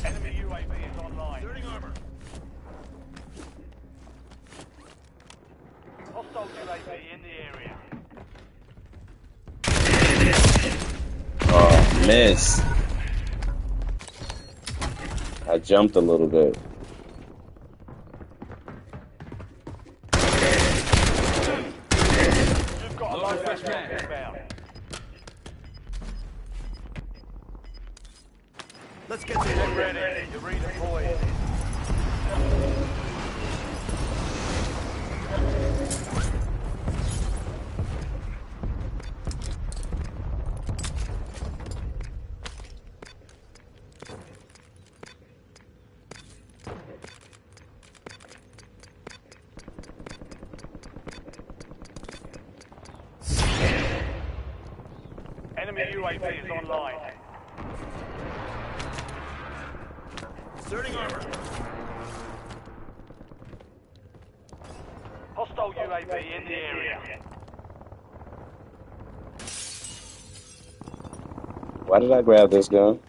Enemy UAV is online. Inserting armor. Hostile UAV in the area. Oh, miss. I jumped a little bit. You've got a low fresh man inbound. Let's get to Get work. ready. You're redeployed. Enemy UAV is online. Inserting armor. Hostile UAV in the area. Why did I grab this gun?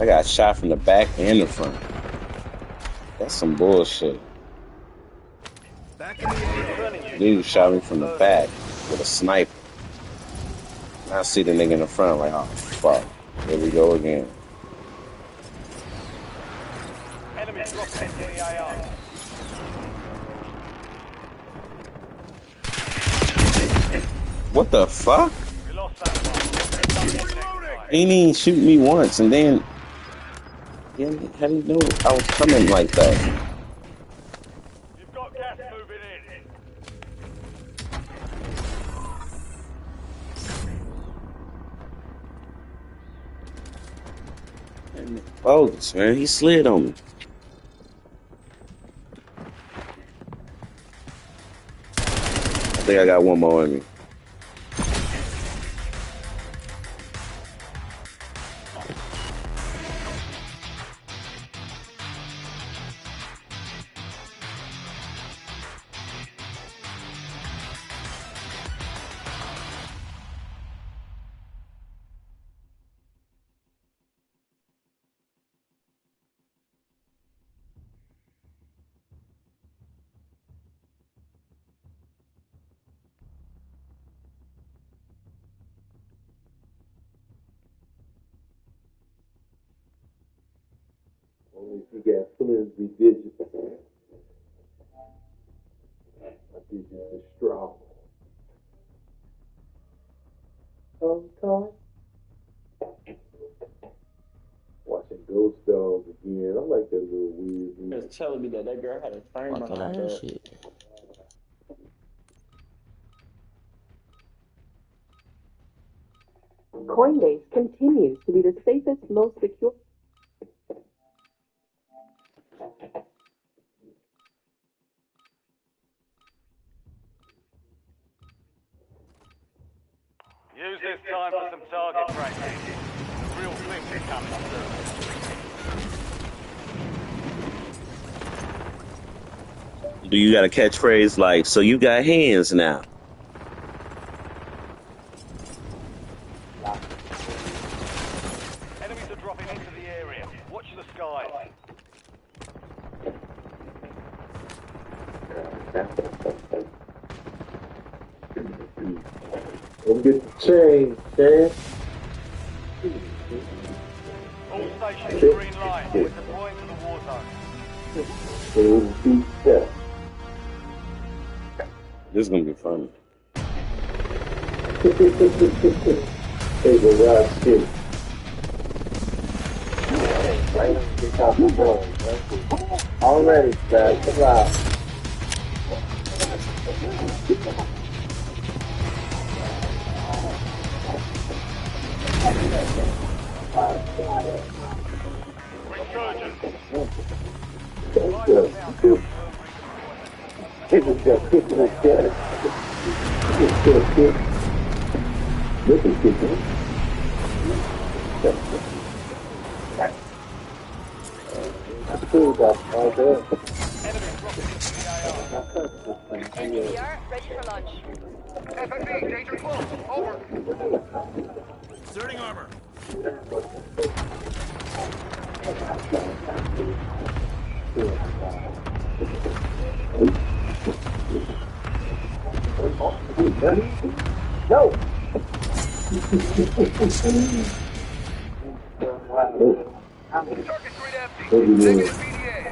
I got shot from the back and the front. That's some bullshit. Dude shot me from the back with a sniper. And I see the nigga in the front like, oh, fuck. Here we go again. Enemy dropping into the AR. What the fuck? We lost that one. He didn't even shoot me once, and then... How do you know I was coming like that? You've got gas moving in. Bogus, man. He slid on me. I think I got one more in me. Only if you got flimsy digits. My digits are strong. Watching Ghost Dogs again. I like that little weird movie. It's telling me that girl had a frame behind her. Shit. Coinbase continues to be the safest, most secure. Use this time for some target practice. The real thing is coming soon. Do you got a catchphrase like, so you got hands now? Enemies are dropping into the area. Watch the sky. Go get the chain, Chad. All stations green light. We're deploying to the war zone. This is gonna be fun. Hey, go ride shit. Already, Chad. Come out. NDVR, ready for launch. FFV, danger close. Over. Inserting armor. No! Target grid empty. Negative PDA.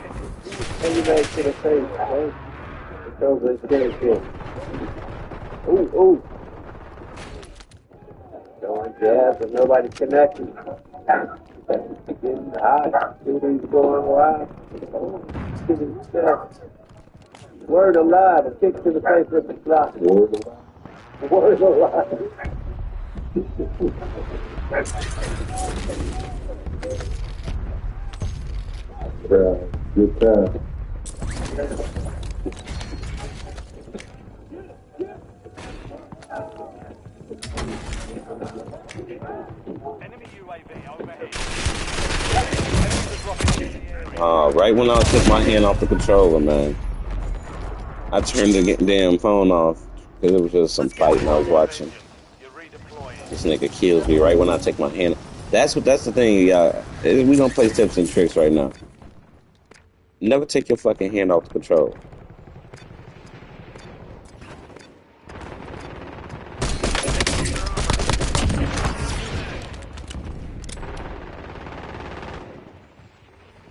Everybody to the face, right? Because they scared him. Ooh, ooh. Going jab, but nobody connected. Getting hot. Shooting's going wild. Shooting stuff. Word alive, a kick to the face with the block. Word alive. Word alive. Good time. Enemy UAV overhead. Right when I took my hand off the controller, man, I turned the damn phone off because it was just some fighting I was watching. This nigga kills me right when I take my hand. That's the thing, y'all. We gonna play tips and tricks right now. Never take your fucking hand off the control.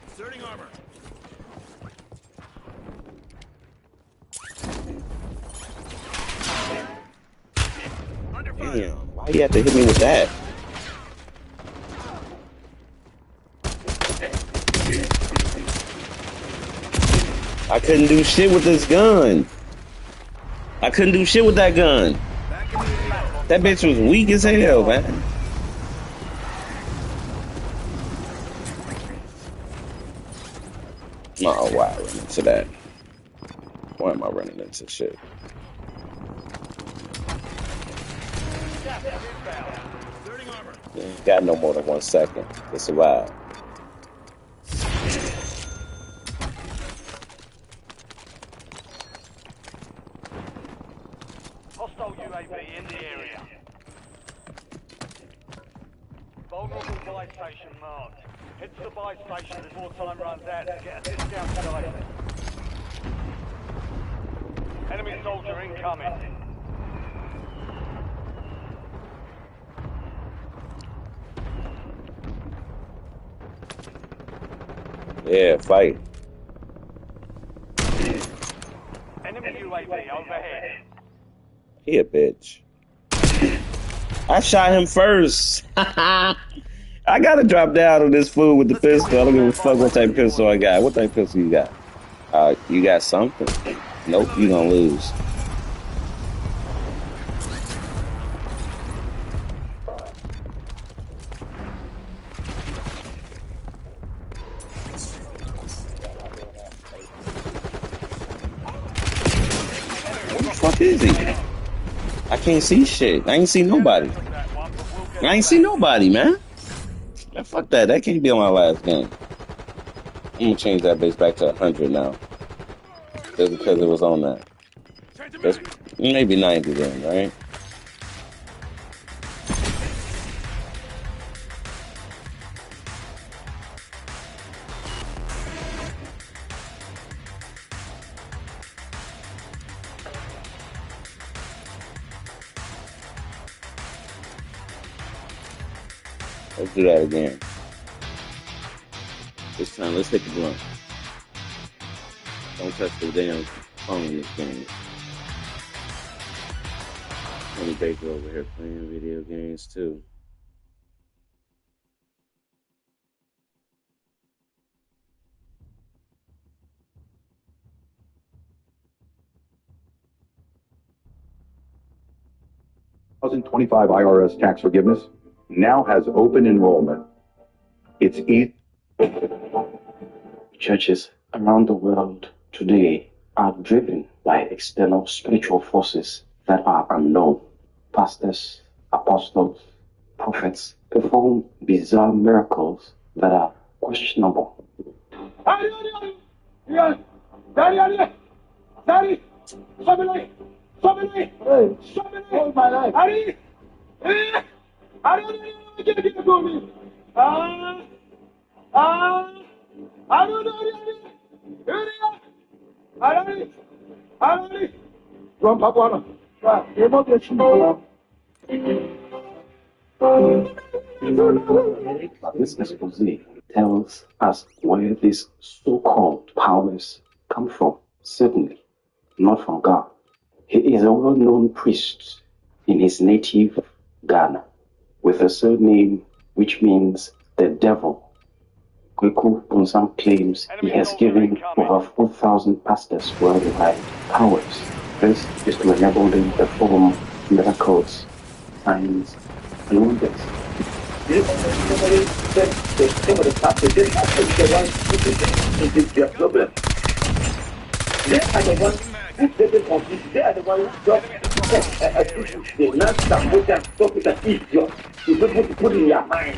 Inserting armor. Damn, why you have to hit me with that? I couldn't do shit with this gun. I couldn't do shit with that gun. That bitch was weak as hell, man. Oh, why I run into that? Why am I running into shit? Got no more than 1 second to survive. Hostile UAV in the area. Vulnerable buy station marked. Head to the buy station before time runs out to get a discount site. Enemy soldier incoming. Yeah, fight. Enemy UAV overhead. He a bitch. I shot him first. I gotta drop down on this fool with the pistol. I don't give a fuck what type of pistol I got. What type of pistol you got? You got something? Nope, you gonna lose. Where the fuck is he? I can't see shit. I ain't see nobody. I ain't see nobody, man. Man, fuck that. That can't be on my last game. I'm gonna change that base back to 100 now. Just because it was on that. That's maybe 90 then, right? Let's do that again. This time, let's hit the blunt. Don't touch the damn phone in this game. Tony Baker over here playing video games too. $1,025 IRS tax forgiveness now has open enrollment. It's easy. Churches around the world today are driven by external spiritual forces that are unknown. Pastors, apostles, prophets perform bizarre miracles that are questionable. This expose tells us where these so-called powers come from. Certainly not from God. He is a well-known priest in his native Ghana with a surname which means the devil. Kweku Punsam claims he has given over 4,000 pastors worldwide powers. This is to enable them to perform miracles, signs, and wonders. Their problem. They are the ones who take it on this. They are the ones who drop the last time we can stop it as idiot. You put in your mind.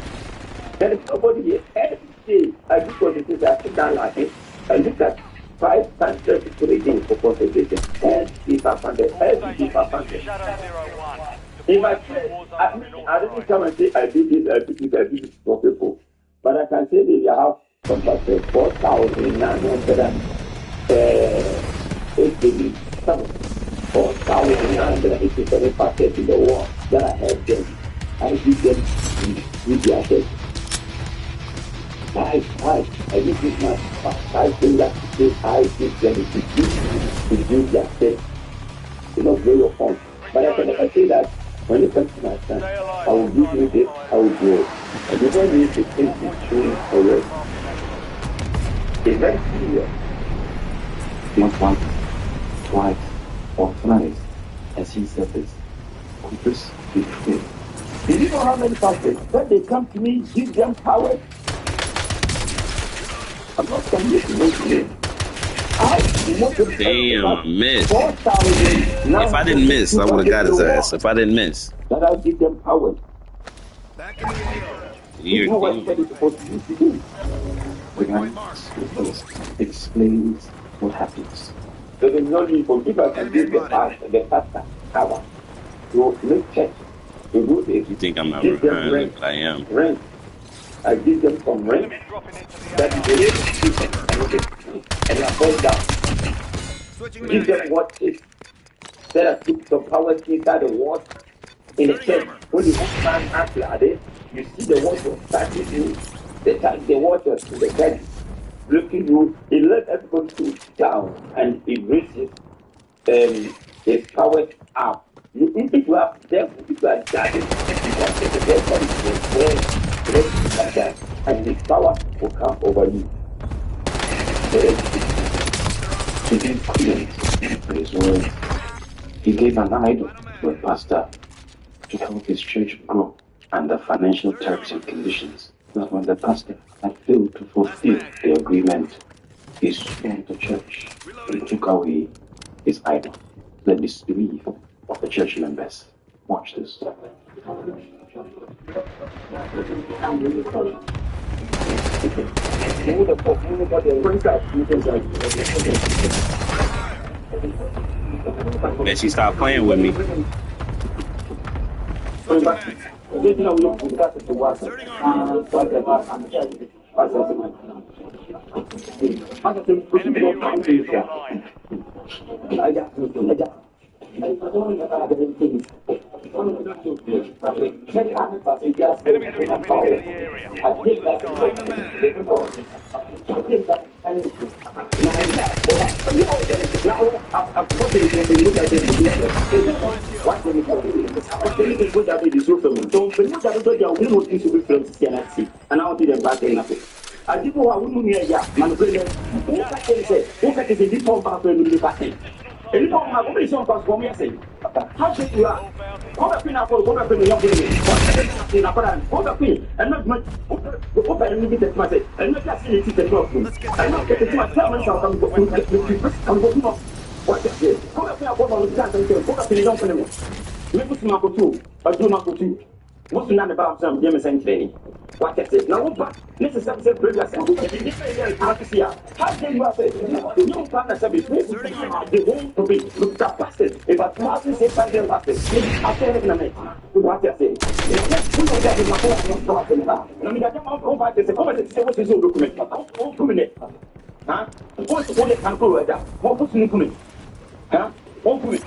There is nobody here. Every day I do what it is, I sit down like it. I look at 5 times 30 reading for consultation. Every department. Shadow 01. If I say, I didn't come and say I did this for people. But I can say that I have contracted 4,987 packets in the war that I helped them. I give them with their head. Why? I did this much. I think that I give them to use their head. You know, blow your phone. But I can never say that when it comes to my son, I will give you this, I will do it. And you don't need to think it's true for you. It's very serious. Not once, twice, or thrice, as he said this. Compass be free. Do you know how many pastors, when they come to me, give them power? I'm not coming to make it. Damn, I missed. If I didn't miss, I would have got his ass. If I didn't miss. That I'll give them power. You know what they're supposed to do? Explains what happens. There is no need for people to give the pastor power. You make church. You do this. You think I'm not behind, but I am. Rent. I give them some rent. That is the and I fall down. Give them what is. Then I put some power inside the wall in the church. When you stand after it, you see the water starting to the water to the church. Looking you, it let everybody to down and it raises the power up. If you have them, if you are dying, and the power will come over you. He gave credence to his word. He gave an idol to a pastor to help his church grow under financial terms and conditions. But when the pastor had failed to fulfill the agreement, he stormed the church and took away his idol. The disbelief of the church members. Watch this. Bet she stopped playing with me. I did know I wouldn't hear ya, man. Who can say this one back when you back in? And you don't have any song for me, I say. How should you are? Go back in, go back in the young lady. Go back in, and not much. Go back and get myself. And not just see the clock. I'm not getting my sermons out of the what is it? Go back in, go back in the young lady. Maybe to Marco 2, or do Marco 2. What's the name about some James and Training? What is it? Now, what? This is something previous. How can you have a new partner service? The whole to be looked up past it. If I pass it, if I get past it, after having a mate, what I say? Let's put that in my phone. I mean, I don't want to go back to say what is your document. All 2 minutes. Huh? What's the only can go like that? What's the document? Huh? 1 minute.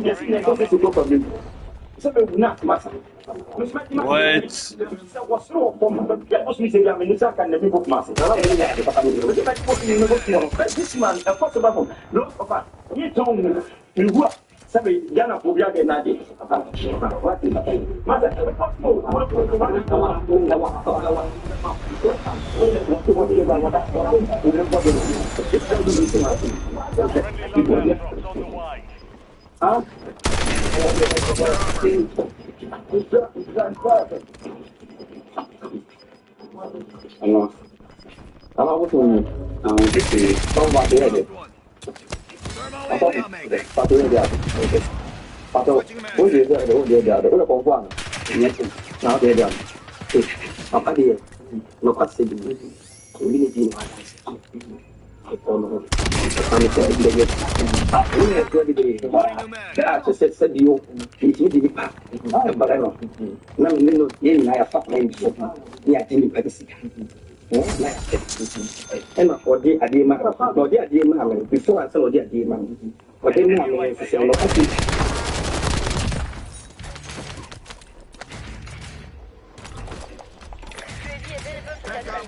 Yes, the process to go from you. Not matter. What? Was no form of was missing a minister and the people master. This man, a possible look of you told me you work. Somebody, Yana, who are getting at it. What is it? Mother, huh? Hello. Hello, what's going on? This is talking about the edit. I thought it was TACOM,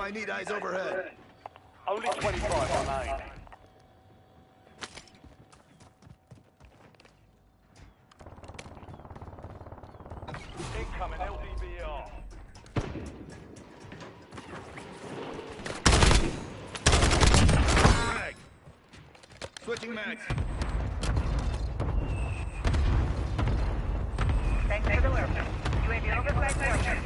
I need eyes overhead. Only 25 remain. Incoming LDBR. Mag. Switching mags. Thanks for the work. UAV overflight warning.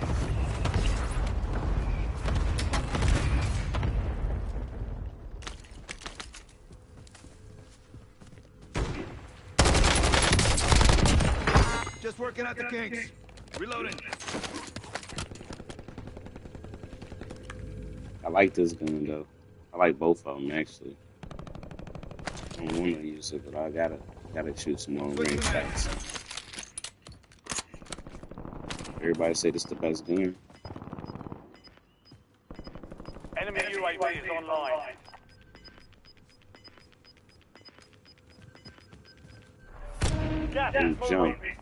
Just working out the kinks. Reloading. I like this gun though. I like both of them actually. I don't want to use it, but I gotta shoot some long range shots. Everybody say this is the best gun. Enemy UAV is online. Gas is Ooh, jump. moving.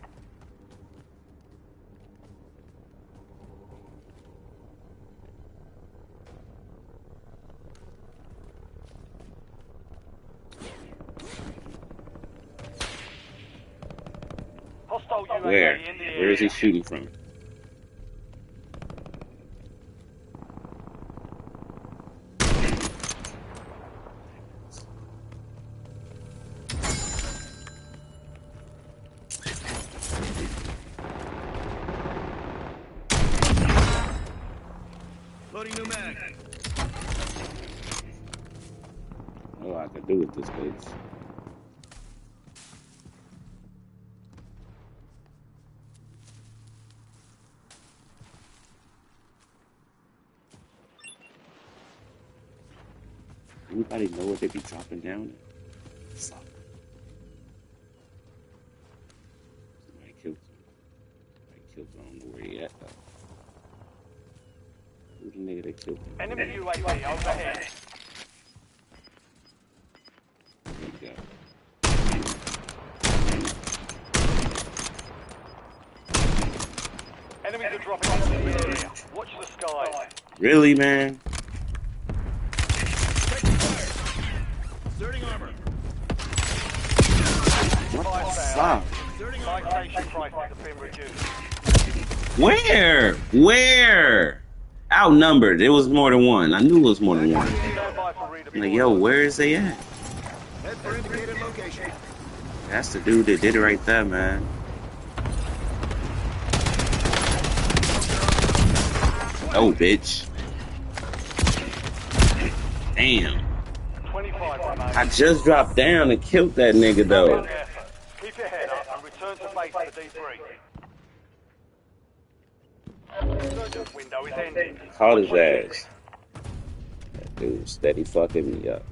Hostile UAV Where? in the area. Where is he shooting from? Loading new mag. What I could do with this bitch. Anybody know what they be dropping down? Fuck. Somebody killed him. I don't know where he at though. Who the nigga that killed him? Enemy UAV overhead. There you go. Enemies are dropping into the area. Watch the skies. Really, man? Inserting armor. What the fuck? Citation prices have been reduced. Where? Where? Outnumbered. It was more than one. I knew it was more than one. I'm like, yo, where is they at? Head for indicated location. That's the dude that did it right there, man. Oh, bitch. Damn. 25 remain. I just dropped down and killed that nigga, though. Keep your head up and return to base for debrief. Resurgence window is ending. Caught his ass. That dude steady fucking me up.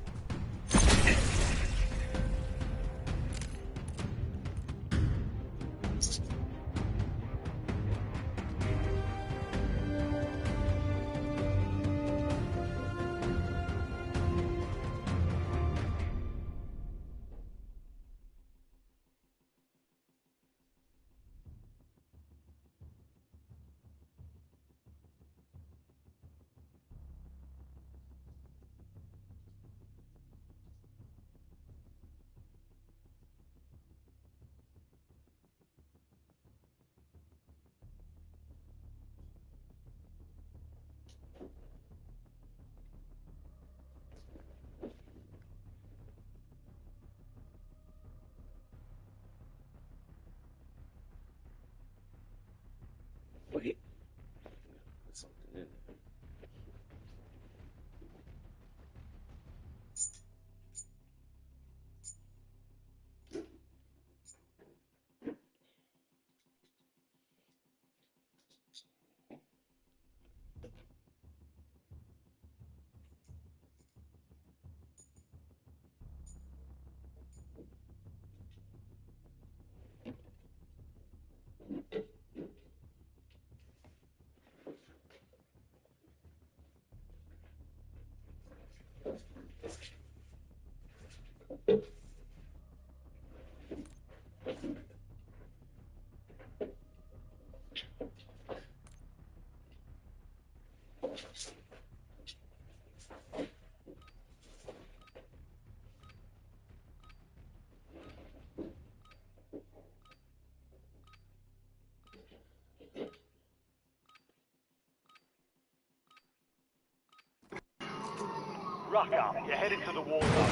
Rucker, you're headed to the war zone.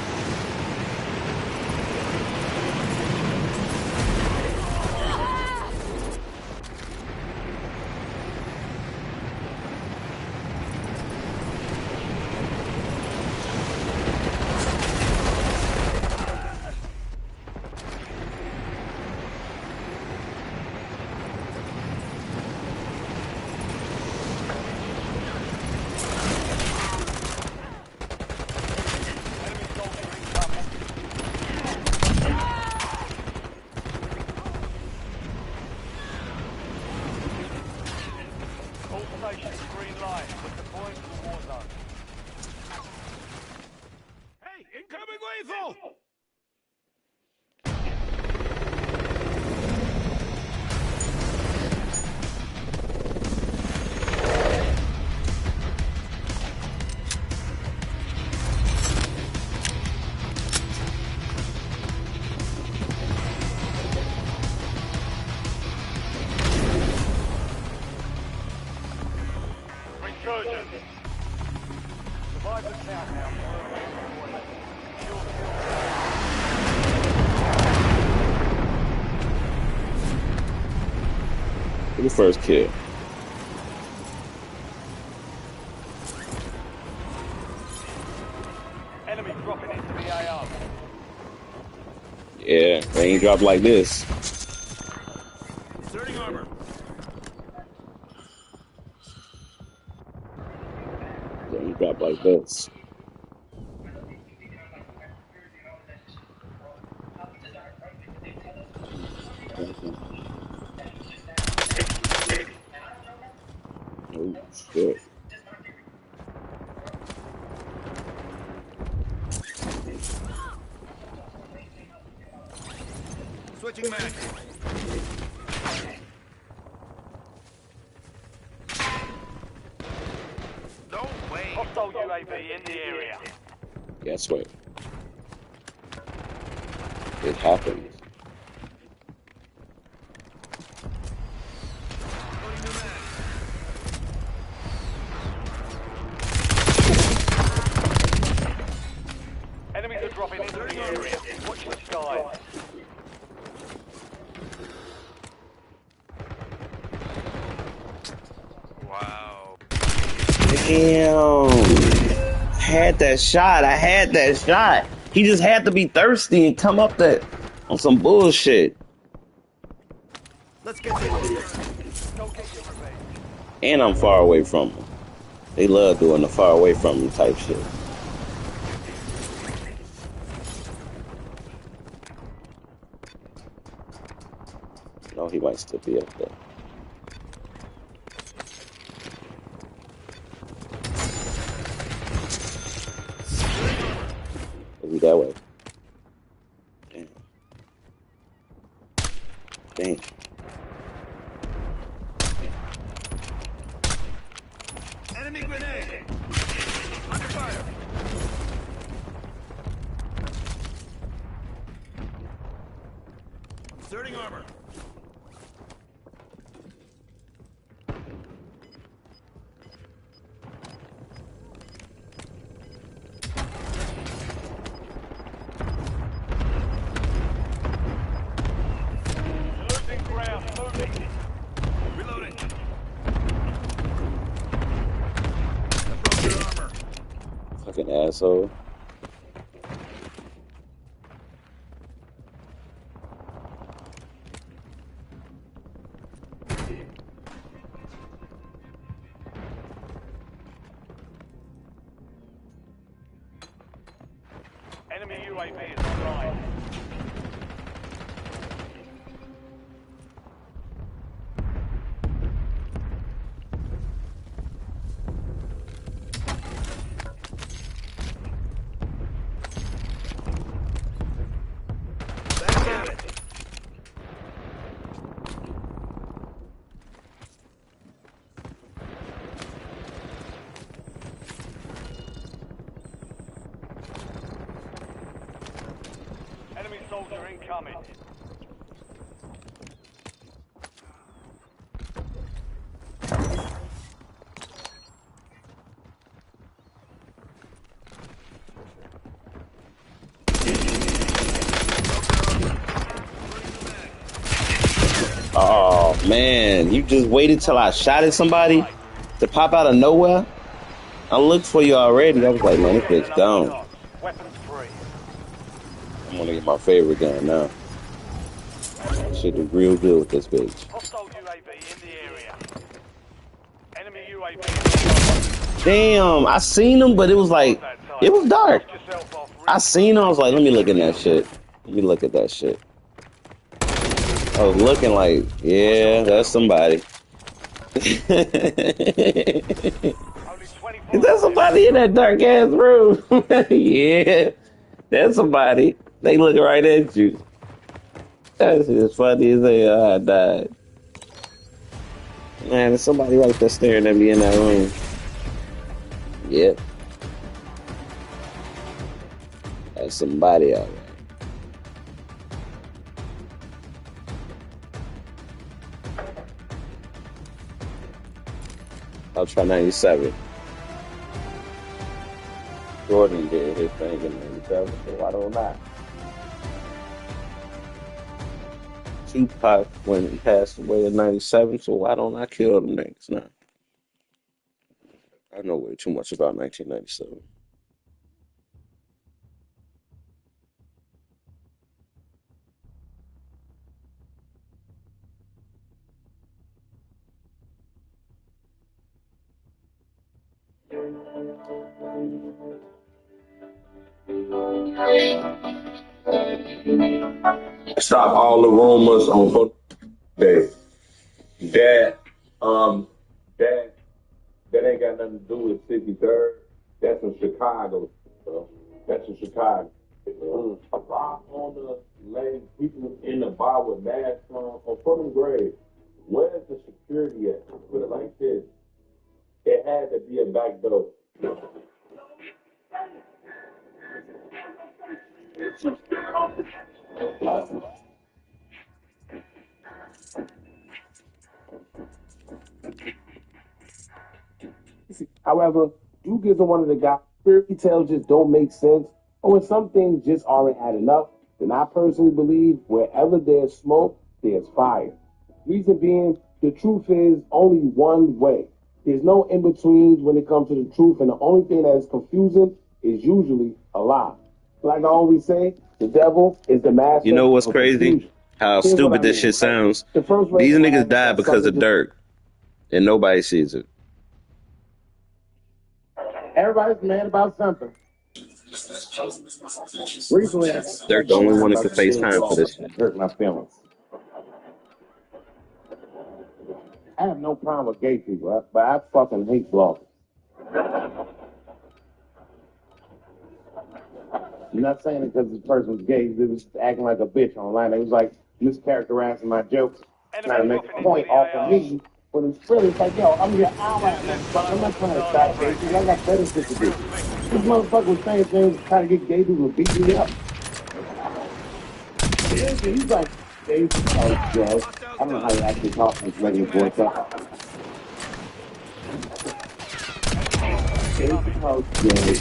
Hey, incoming lethal! Resurgence. Survive the countdown. For the first kill. Enemy dropping into the AO. Yeah, they ain't dropped like this. Inserting armor. They ain't dropped like this. Oh shit. Switching mag. No way. Hostile UAV in the area. Guess what? It happened. Enemies are dropping into the area. Watch the skies. Wow. Damn. I had that shot. I had that shot. He just had to be thirsty and come up that on some bullshit. Let's get to it. And I'm far away from him. They love doing the far away from him type shit. No, he might still be up there. Maybe that way. Damn. Damn. Enemy grenade. Under fire. Inserting armor. Losing ground. Moving. Reloading. I broke your armor. Fucking asshole. Enemy UAV is online. Back at it. soldier incoming. Oh man, you just waited till I shot at somebody to pop out of nowhere. I looked for you already. I was like, man, this bitch gone. Weapons free. I'm gonna get my favorite gun now. Shit do real good with this bitch. Hostile UAV in the area. Enemy UAV. Damn, I seen them, but it was like, it was dark. I seen them, I was like, let me look at that shit. Let me look at that shit. I was looking like, yeah, that's somebody. Is that somebody in that dark ass room? Yeah, that's somebody. They looking right at you. That's just funny as hell. I died. Man, there's somebody right there staring at me in that room. Yep. That's somebody out there. I'll try 97. Jordan did his thing in 97, so why don't I? Tupac, when he passed away in 97, so why don't I kill them niggas now? I know way too much about 1997. Stop all the rumors on that that ain't got nothing to do with 63rd. That's in Chicago. That's in Chicago. A bar on the lane, people in the bar with masks on front of the grave. Where's the security at? Put it like this. It had to be a back door. However, Duke isn't one of the guys. Fairy tales just don't make sense, or when some things just aren't adding up, then I personally believe wherever there's smoke, there's fire. Reason being, the truth is only one way. There's no in-betweens when it comes to the truth, and the only thing that is confusing is usually a lie. Like I always say, the devil is the master. You know what's of crazy? confusion. How Here's stupid what I this mean. shit sounds. The first These red niggas flag died that because of something dirt, and nobody sees it. Everybody's mad about something. Recently, They're the only one that can FaceTime for this shit. hurt my feelings. I have no problem with gay people, but I fucking hate bloggers. I'm not saying it because this person's gay. They was acting like a bitch online. They was like mischaracterizing my jokes, trying to make a point off of me. But it's really like, yo, I'm your ally, motherfucker. I'm not trying to stop gay people. I got better shit to do. This motherfucker was saying things trying to get gay people to beat me up. He's like, gay people, oh, Joe. I don't know how you actually talk in this regular voice up. Gay people, gay.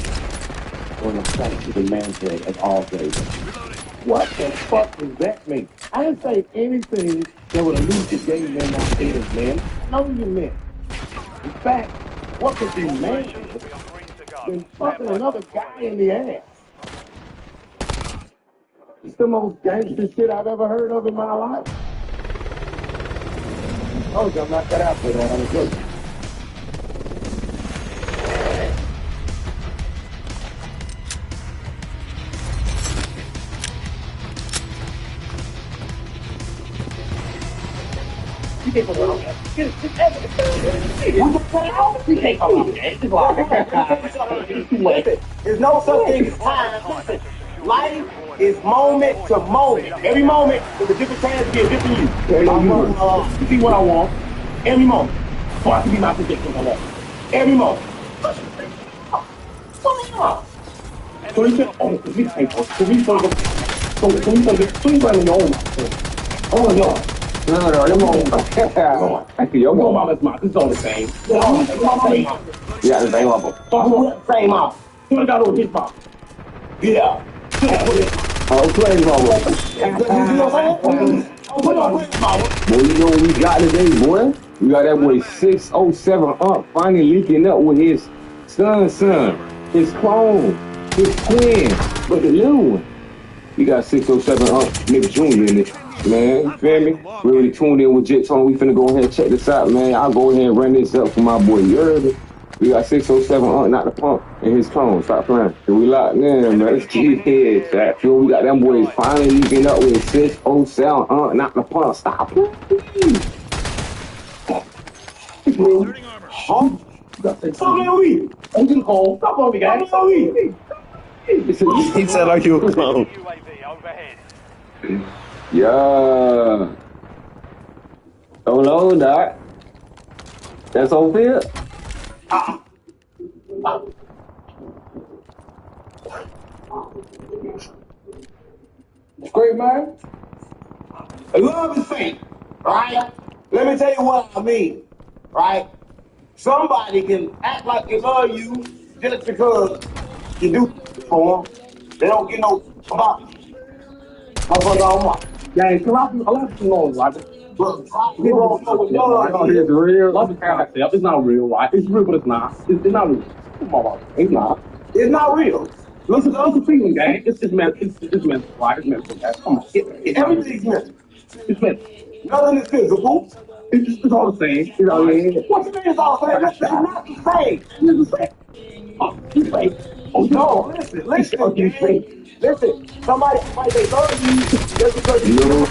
On the site to demand today as all days. What the fuck does that mean? I didn't say anything that would allude to gay men not haters, man. No, you meant. In fact, what could be man than fucking another guy in the ass? It's the most gangster shit I've ever heard of in my life. Oh, I'm not cut out for that. I'm good. You can't go wrong. There's no such thing as time. Listen, life is moment to moment. Every moment is a different chance to be a different you. You see what I want. Every moment. For I can be my prediction on that. Every moment. What's going on? So he said, oh, we can't go. So you gonna get free running your own mouth. Oh no. No, them all. Your mama's mouth. It's all the same. It's all the same mouth. Yeah, the same mouth. Same mouth. You got on his mouth. Yeah. Oh, play mama. Boy, you know what we got today, boy? We got that boy 607 up, finally linking up with his son, his clone, his twin, but the new one. We got 607 up, Nick Jr. in it. Man, you feel me? We already tuned in with Jet Tone. We finna go ahead and check this out, man. I'll go ahead and run this up for my boy. You heard it? We got 607 up, not the pump, and his clone. Stop playing. And we locked in, man. Let's keep it. Feel we got them boys finally linking up with 607 up, not the pump. Stop playing. Huh? Stop playing. Stop on me, guys. Stop on me. He said like you a clone. Yeah. Don't know that. That's all fair. It's great, man. Love is fake, right? Let me tell you what I mean, right? Somebody can act like they love you just because you do for them. They don't get no about yeah, it's a lot of people know, right? But people don't know what love is. It's real. Love is concept. It's not real, right? It's real, but it's not. It's not real. Come on, it's not. It's not real. Listen, it's a feeling, gang. It's mental. It's mental, right? It's mental, guys. Come on. Everything's mental. It's mental. Nothing is physical. It's all the same. You know what I mean? What you mean it's all the same? It's not the same. It's the same. Oh, you fake. Oh, no, listen. Listen, somebody they love you just because you know.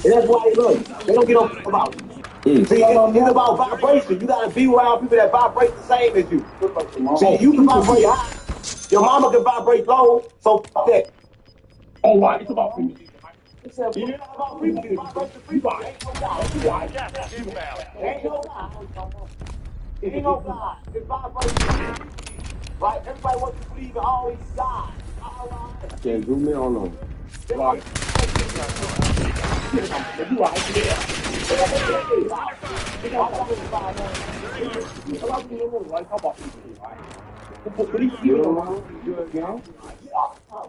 And that's why they love you. They don't get on about it. See, it's about vibration. You gotta be around people that vibrate the same as you. See, you can vibrate high. Your mama can vibrate low. So fuck that. Oh, right. It's about people. It's not about people. It's about the people. Ain't no God. Ain't no God. Ain't no God. It's vibration. Right? Everybody wants to believe in all these gods. All right. I can't zoom in on them. Right. You right.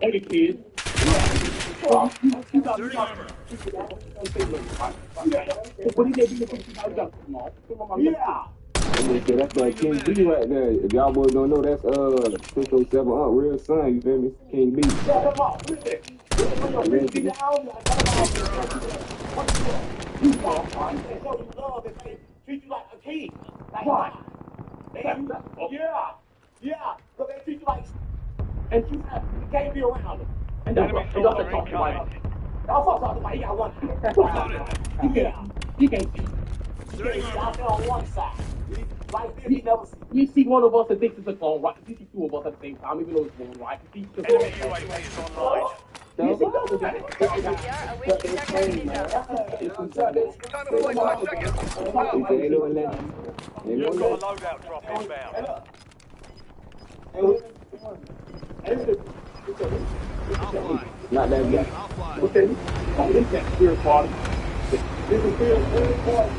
Hey, kids. Yeah. That's King B right there. If y'all boys don't know, that's 607 real son. You feel me? King B. Come on, listen. You love and they treat you like a king. Like yeah. So they treat you like and you can't be around them. And that's what talking about. That's what talking about. He got one. He can't see. He can't see out there on one side. Like this, he never see. You see one of us that thinks it's a clone, right? You see two of us at the same time, even though it's one, right? You see Enemy UAV is online. Time to deploy 5 seconds. You've got a loadout drop inbound. Not that guy. Okay. This is spirit party. This is spirit party.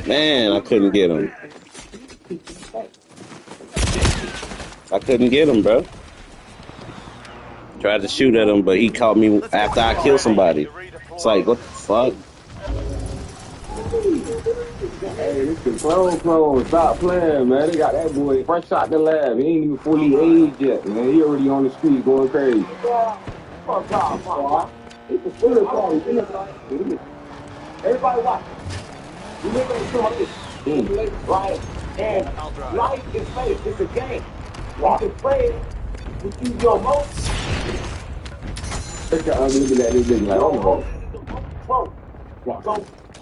Man, I couldn't get him. Bro. Tried to shoot at him, but he caught me after I killed somebody. It's like, what the fuck? Hey, this is clone. Stop playing, man. They got that boy fresh out the lab. He ain't even fully aged yet, man. He already on the street going crazy. Fuck off, it's a spirit party. Everybody watch. You live in this, right? And life is fake. It's a game. You can play with your emotions. Look at this nigga like, oh, so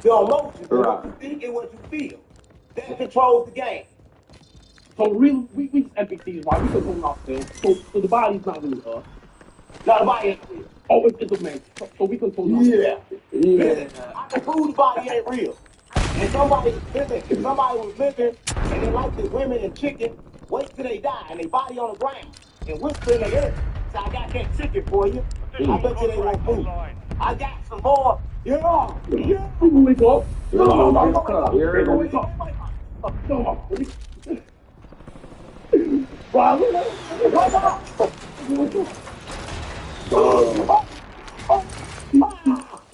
your emotions, what you think and what you feel, that controls the game. So really, we NPCs, right? We control ourselves. So the body's not really us. Not a body ain't real. Oh, it's a man. So we can pull it. Yeah. Listen, I can prove the body ain't real. And somebody, listen, if somebody was living and they like the women and chicken, wait till they die and they body on the ground and whisper in their ear. So I got that chicken for you. I bet you they won't move. I got some more. Yeah. Yeah. We go.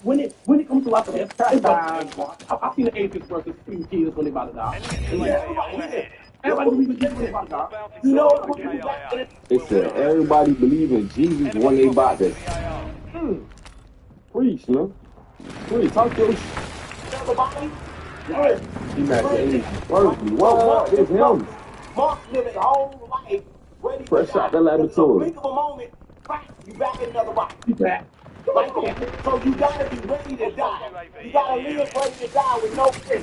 When it comes to like this, I've seen the atheist versus scream kids when they about to die. Everybody believes in Jesus when they about to die. You know what we do back in it? It said everybody believe in Jesus when they about to. Preach, man. Preach. Talk your shit. Everybody. He not saying perfectly. What? It's him. Mark's living whole life ready to Fresh die. out the laboratory. Blink of a moment, bang, you back in another body. You back. Like that. So you gotta be ready to die. You gotta live ready to die with no fear.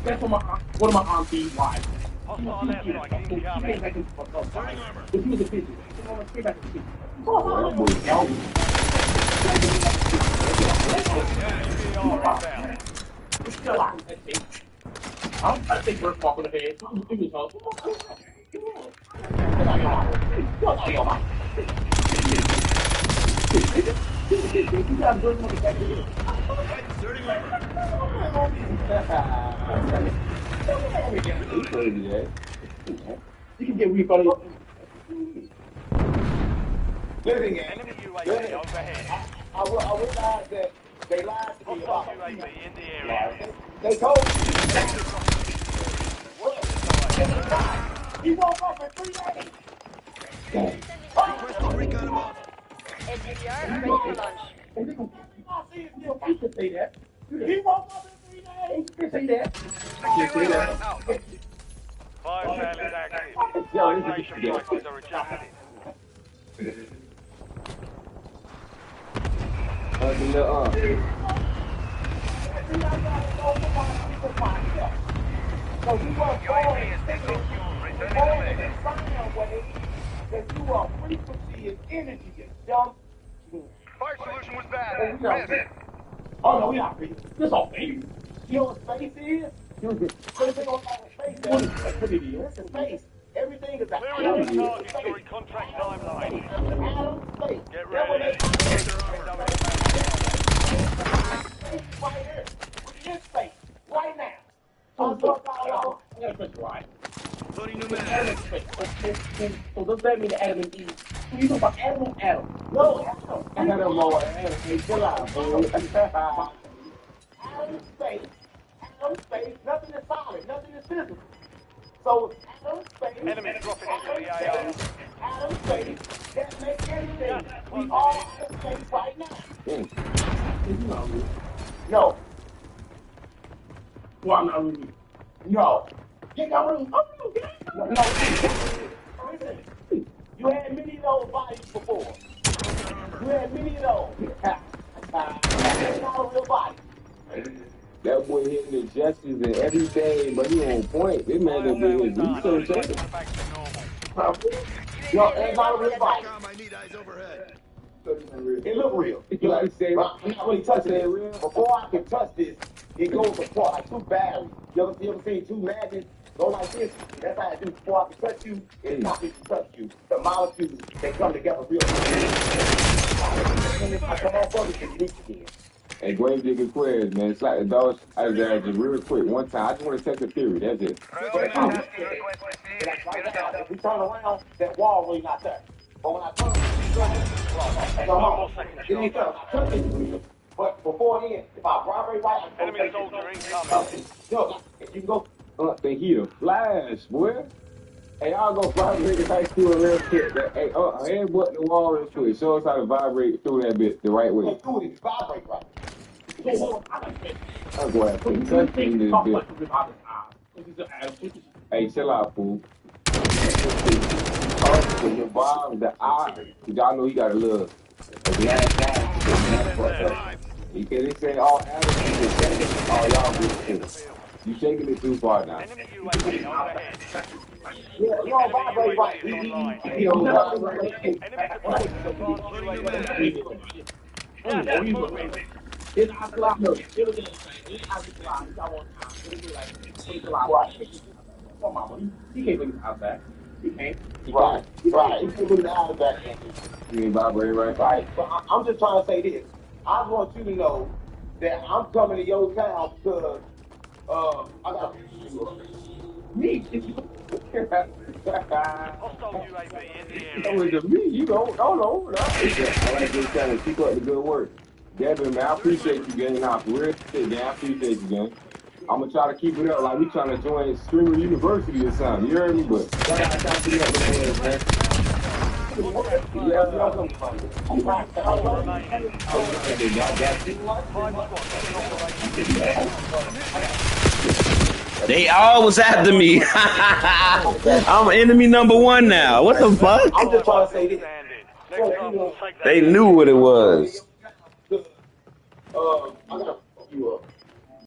That's what one of my aunties wives. She was a kid. She came back into but she was a kid. She came back into I'm trying to take birthmark on the head. It was you can get weak on it. Living in. I realized that they lied to me about they told me. He woke up in 3 days. Crystal recon above. SCR ready for launch. I see his deal. You can say that. He woke up in 3 days. You can say that. You can say that. Fire sale is active. Isolation prices are adjusted. So we were born in that you are frequency and energy and dumb. Fire solution was bad. Oh no, we not free. This all fake. You know what space is? Space ain't gonna space. This is space. Everything is an Clearing atom. the target during contract timeline. Atom space. Get ready. Right here. We're in space. Right now. Right. Loading new So does that mean Adam and Eve? You talking about Adam or Adam? No, Adam. Adam or Adam. Hey, chill out, fool. Adam space. Adam space. Nothing is solid. Nothing is physical. So Adam space. Enemy dropping into the AR. Adam space. That makes anything. We are in space right now. No. Well, I'm not really. No. Get that room. No. Listen. You had many of those bodies before. You had many of those. That's not a real body. That boy hitting the gestures and everything, but he on point. This man done been his research. Yo, that's not a real body. I need eyes overhead. It look real. You like to say, I'm not really touching it. Before I can touch this, it goes apart like two batteries. You ever seen two magnets go like this? That's how I do. Before I can touch you, it's not me to touch you. The molecules, they come together real quick. I come on further to unique again. Hey, Grave Digger Quiz, man. It's like the dogs. I just real quick. One time, I just want to test the theory. That's it. If we turn around, that wall really not there. But when I turn, it ain't there. I touch it. But before then, if I vibrate right, I Enemy soldier incoming. Yo, if you can go. The heater flash, boy. Hey, I'll go vibrate the high school real quick. Hey, headbutt the wall real quick. Show us how to vibrate through that bit the right way. Do it, vibrate right. I'll go ahead and touch this bit. Hey, chill out, fool. The bomb, the eye. Y'all know he got a little glass guy. He can say all Adam all y'all good. You shaking it too far now. Enemy UAV overhead. Yeah, you don't vibrate right. You don't vibrate. Enemy deploying advanced UAV. Gas is moving. It's Ocelot. No, it was it's Ocelot. I want come on, he can't bring his eyes back. He can't. Right. He can't bring the eyes back. You ain't vibrating right. Right. But I'm just trying to say this. I want you to know that I'm coming to your town because I got me. Hostile UAV in the area. That was to me. You don't know. I like this kind of keep up the good work. Devin, man, I appreciate you, gang. Nah, for real shit, man. I appreciate you, gang. I'm gonna try to keep it up like we trying to join Streamer University or something. You heard me? But I gotta try to keep up the man. They all was after me. I'm enemy number one now. What the fuck? I'm just trying to say this. They knew what it was. I gotta fuck you up.